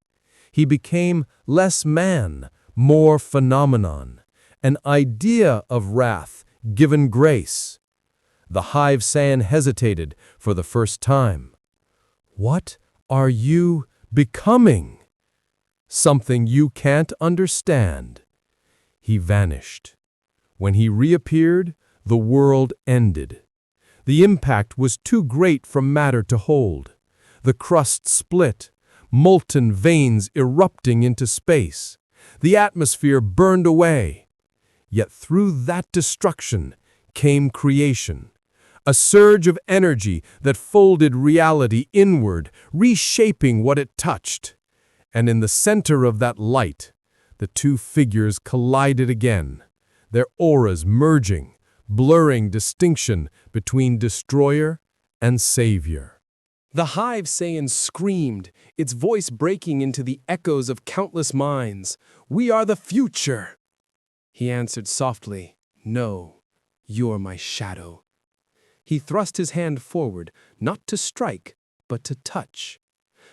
Speaker 1: He became less man, more phenomenon, an idea of wrath given grace. The hive Saiyan hesitated for the first time. "What are you becoming?" "Something you can't understand." He vanished. When he reappeared, the world ended. The impact was too great for matter to hold. The crust split, molten veins erupting into space. The atmosphere burned away. Yet through that destruction came creation. A surge of energy that folded reality inward, reshaping what it touched. And in the center of that light, the two figures collided again, their auras merging, blurring distinction between destroyer and savior. The hive Saiyan screamed, its voice breaking into the echoes of countless minds. "We are the future!" He answered softly, "No, you're my shadow." He thrust his hand forward, not to strike, but to touch.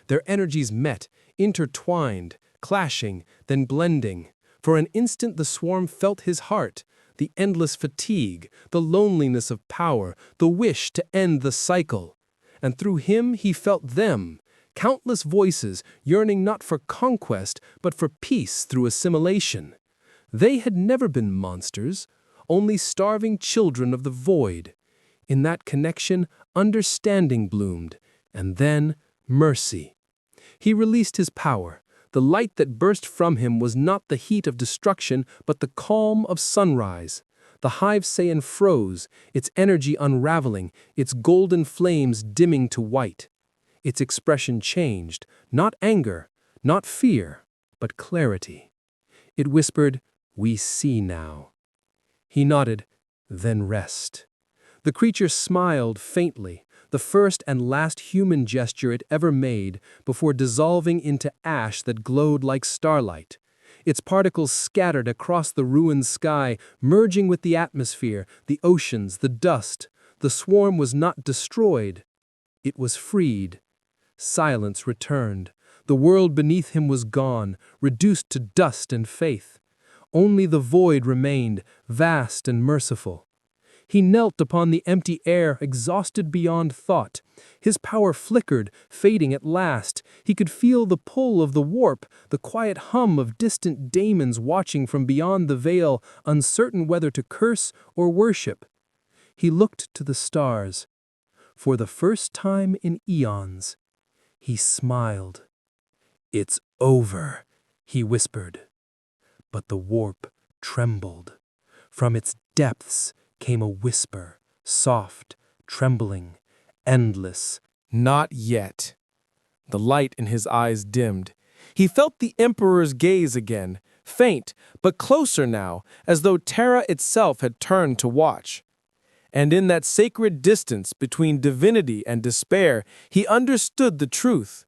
Speaker 1: Their energies met, intertwined,
Speaker 4: clashing, then blending. For an instant the swarm felt his heart, the endless fatigue, the loneliness of power, the wish to end the cycle. And through him he felt them, countless voices yearning not for conquest, but for peace through assimilation. They had never been monsters, only starving children of the void. In that connection, understanding bloomed, and then mercy. He released his power. The light that burst from him was not the heat of destruction, but the calm of sunrise. The hive Saiyan froze, its energy unraveling, its golden flames dimming to white. Its expression changed, not anger, not fear, but clarity. It whispered, "We see now." He nodded, "Then rest." The creature smiled faintly, the first and last human gesture it ever made before dissolving into ash that glowed like starlight. Its particles scattered across the ruined sky, merging with the atmosphere, the oceans, the dust. The swarm was not destroyed. It was freed. Silence returned. The world beneath him was gone, reduced to dust and faith. Only the void remained, vast and merciful. He knelt upon the empty air, exhausted beyond thought. His power flickered, fading at last. He could feel the pull of the warp, the quiet hum of distant daemons watching from beyond the veil, uncertain whether to curse or worship. He looked to the stars. For the first time in eons, he smiled. "It's over," he whispered. But the warp trembled. From its depths came a whisper, soft, trembling, endless.
Speaker 1: Not yet. The light in his eyes dimmed. He felt the Emperor's gaze again, faint, but closer now, as though Terra itself had turned to watch. And in that sacred distance between divinity and despair, he understood the truth.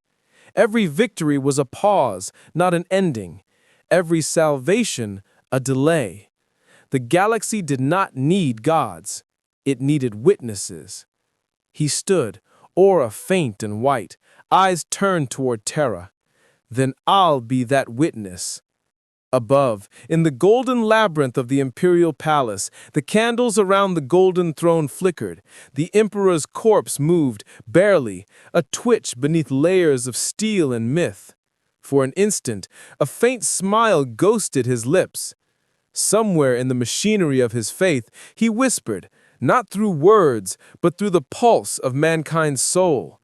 Speaker 1: Every victory was a pause, not an ending. Every salvation, a delay. The galaxy did not need gods. It needed witnesses. He stood, aura faint and white, eyes turned toward Terra. Then I'll be that witness. Above, in the golden labyrinth of the imperial palace, the candles around the golden throne flickered. The emperor's corpse moved, barely, a twitch beneath layers of steel and myth. For an instant, a faint smile ghosted his lips. Somewhere in the machinery of his faith, he whispered, not through words, but through the pulse of mankind's soul,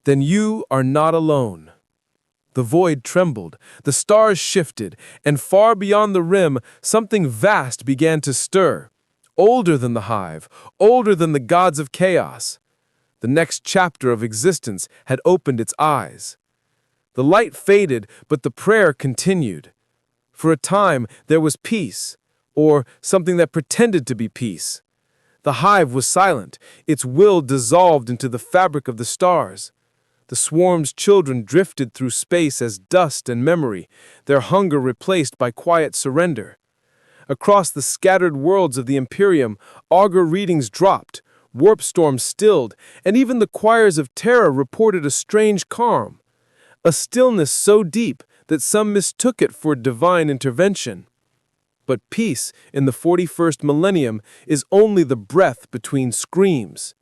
Speaker 1: "Then you are not alone." The void trembled, the stars shifted, and far beyond the rim, something vast began to stir. Older than the hive, older than the gods of chaos. The next chapter of existence had opened its eyes. The light faded, but the prayer continued. For a time, there was peace, or something that pretended to be peace. The hive was silent, its will dissolved into the fabric of the stars. The swarm's children drifted through space as dust and memory, their hunger replaced by quiet surrender. Across the scattered worlds of the Imperium, augur readings dropped, warp storms stilled, and even the choirs of Terra reported a strange calm. A stillness so deep that some mistook it for divine intervention. But peace in the 41st millennium is only the breath between screams.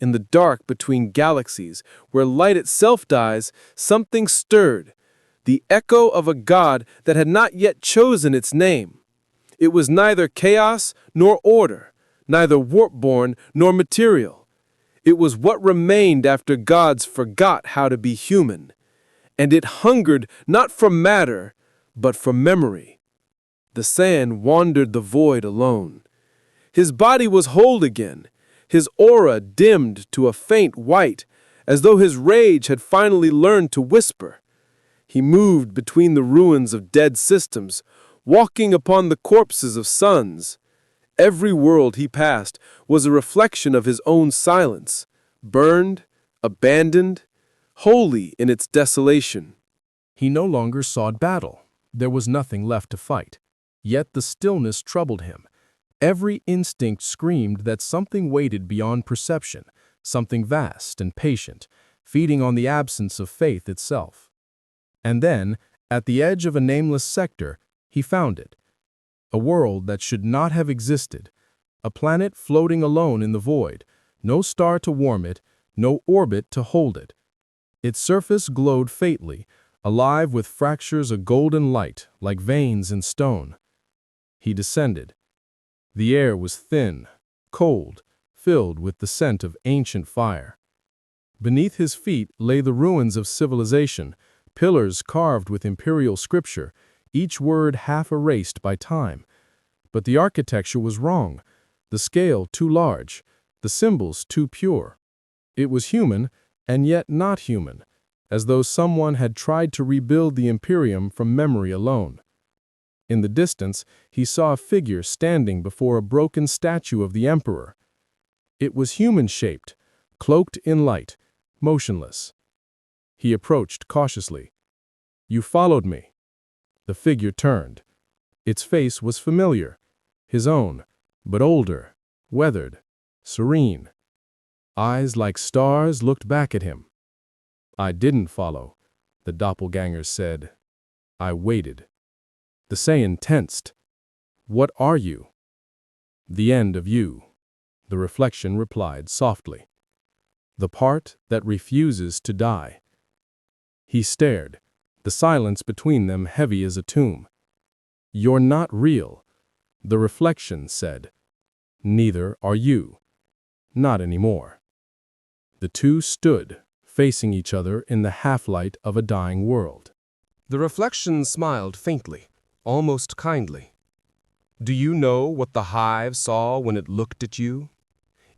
Speaker 1: In the dark between galaxies, where light itself dies, something stirred, the echo of a god that had not yet chosen its name. It was neither chaos nor order, neither warp-born nor material. It was what remained after gods forgot how to be human. And it hungered not for matter, but for memory. The Saiyan wandered the void alone. His body was whole again, his aura dimmed to a faint white, as though his rage had finally learned to whisper. He moved between the ruins of dead systems, walking upon the corpses of suns. Every world he passed was a reflection of his own silence, burned, abandoned, holy in its desolation.
Speaker 4: He no longer sought battle. There was nothing left to fight. Yet the stillness troubled him. Every instinct screamed that something waited beyond perception, something vast and patient, feeding on the absence of faith itself. And then,
Speaker 3: At the edge of a nameless sector, he found it. A world that should not have existed. A planet floating alone in the void. No star to warm it, no orbit to hold it. Its surface glowed faintly, alive with fractures of golden light, like veins in stone. He descended. The air was thin, cold, filled with the scent of ancient fire. Beneath his feet lay the ruins of civilization, pillars carved with imperial scripture, each word half erased by time. But the architecture was wrong, the scale too large, the symbols too pure. It was human, and yet not human, as though someone had tried to rebuild the Imperium from memory alone. In the distance, he saw a figure standing before a broken statue of the Emperor. It was human-shaped, cloaked in light, motionless. He approached cautiously. "You followed me." The figure turned. Its face was familiar, his own, but older, weathered, serene. Eyes like stars looked back at him. "I didn't follow," the doppelganger said. "I waited." The Saiyan tensed. "What are you?" "The end of you," the reflection replied softly. "The part that refuses to die." He stared, the silence between them heavy as a tomb. "You're not real," the reflection said. "Neither are you. Not anymore." The two stood, facing each other in the half-light of a dying world.
Speaker 1: The reflection smiled faintly, almost kindly. "Do you know what the hive saw when it looked at you?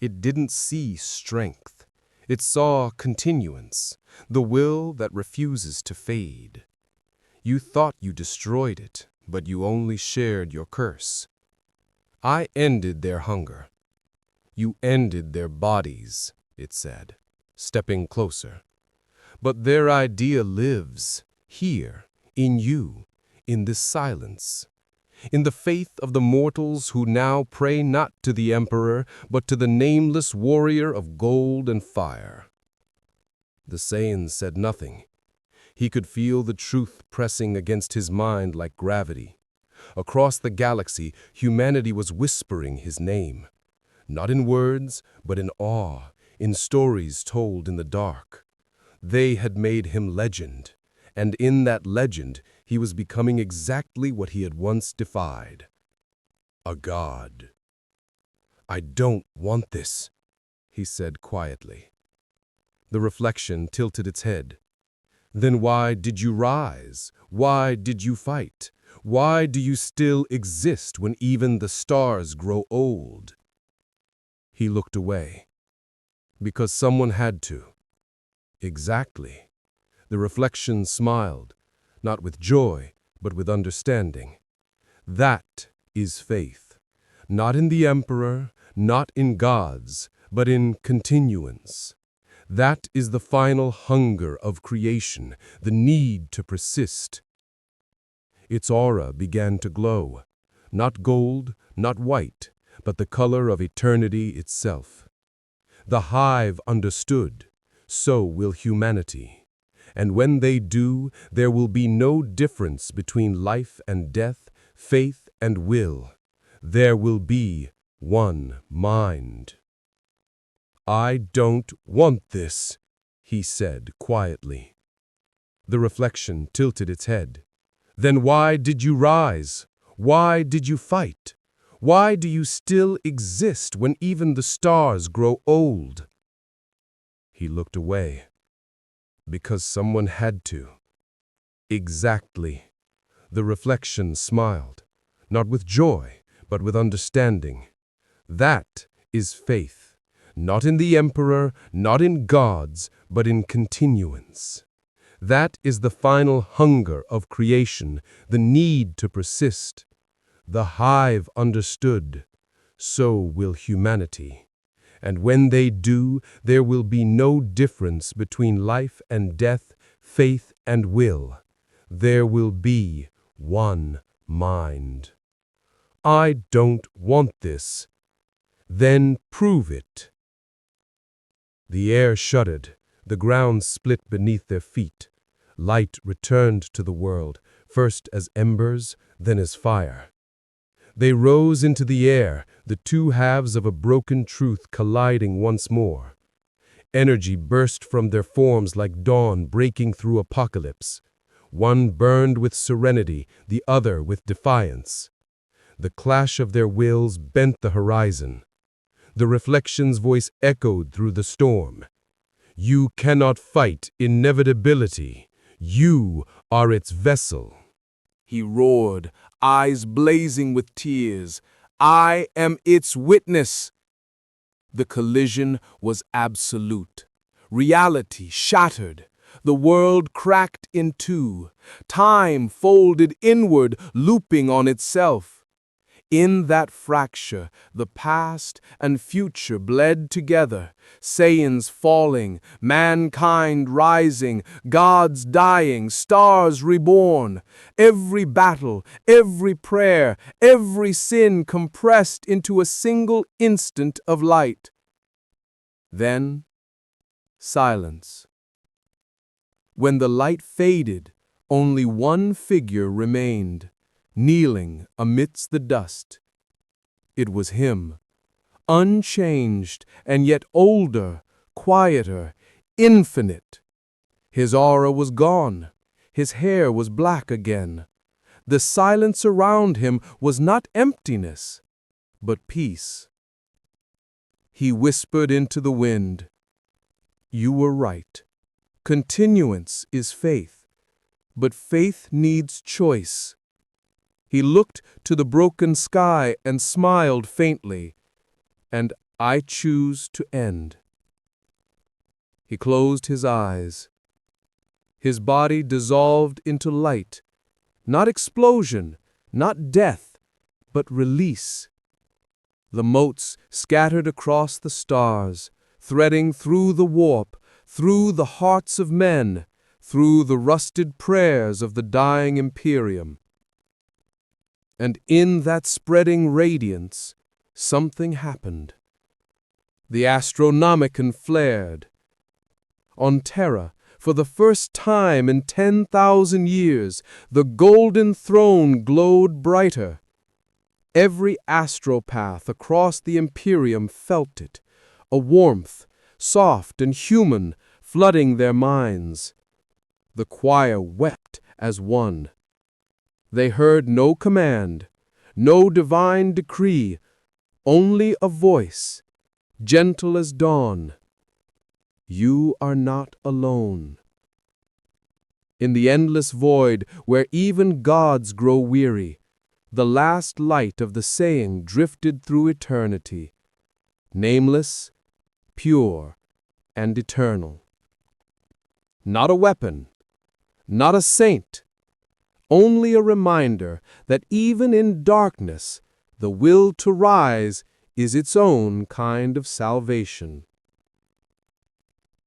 Speaker 1: It didn't see strength. It saw continuance, the will that refuses to fade. You thought you destroyed it, but you only shared your curse. I ended their hunger. You ended their bodies," it said, stepping closer. "But their idea lives, here, in you, in this silence, in the faith of the mortals who now pray not to the Emperor, but to the nameless warrior of gold and fire." The Saiyan said nothing. He could feel the truth pressing against his mind like gravity. Across the galaxy, humanity was whispering his name. Not in words, but in awe, in stories told in the dark. They had made him legend, and in that legend he was becoming exactly what he had once defied. A god. "I don't want this," he said quietly. The reflection tilted its head. "Then why did you rise? Why did you fight? Why do you still exist when even the stars grow old?" He looked away. "Because someone had to." "Exactly." The reflection smiled, not with joy, but with understanding. "That is faith. Not in the Emperor, not in gods, but in continuance. That is the final hunger of creation, the need to persist." Its aura began to glow, not gold, not white, but the color of eternity itself. The hive understood, so will humanity. And when they do, there will be no difference between life and death, faith and will. There will be one mind. "I don't want this," he said quietly. The reflection tilted its head. "Then why did you rise? Why did you fight? Why do you still exist when even the stars grow old?" He looked away. "Because someone had to." Exactly. The reflection smiled, not with joy, but with understanding. That is faith, not in the Emperor, not in gods, but in continuance. That is the final hunger of creation, the need to persist. The hive understood, so will humanity. And when they do, there will be no difference between life and death, faith and will. There will be one mind. "I don't want this." "Then prove it." The air shuddered, the ground split beneath their feet.
Speaker 2: Light returned to the world, first as embers, then as fire. They rose into the air, the two halves of a broken truth colliding once more. Energy burst from their forms like dawn breaking through apocalypse. One burned with serenity, the other with defiance. The clash of their wills bent the horizon. The reflection's voice echoed through the storm. You cannot fight inevitability. You are its vessel.
Speaker 3: He roared, eyes blazing with tears. I am its witness. The collision was absolute. Reality shattered. The world cracked in two. Time folded inward, looping on itself. In that fracture, the past and future bled together, Saiyans falling, mankind rising, gods dying, stars reborn. Every battle, every prayer, every sin compressed into a single instant of light. Then, silence. When the light faded, only one figure remained, kneeling amidst the dust. It was him, unchanged and yet older, quieter, infinite. His aura was gone. His hair was black again. The silence around him was not emptiness, but peace. He whispered into the wind, "You were right. Continuance is faith, but faith needs choice." He looked to the broken sky and smiled faintly, "And I choose to end." He closed his eyes. His body dissolved into light, not explosion, not death, but release. The motes scattered across the stars, threading through the warp, through the hearts of men, through the rusted prayers of the dying Imperium. And in that spreading radiance, something happened. The Astronomicon flared. On Terra, for the first time in 10,000 years, the golden throne glowed brighter. Every astropath across the Imperium felt it, a warmth, soft and human, flooding their minds. The choir wept as one. They heard no command, no divine decree, only a voice, gentle as dawn. You are not alone. In the endless void where even gods grow weary, the last light of the saying drifted through eternity, nameless, pure, and eternal. Not a weapon, not a saint, only a reminder that even in darkness, the will to rise is its own kind of salvation.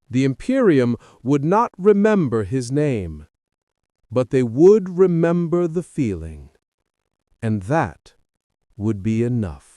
Speaker 3: The Imperium would not remember his name, but they would remember the feeling, and that would be enough.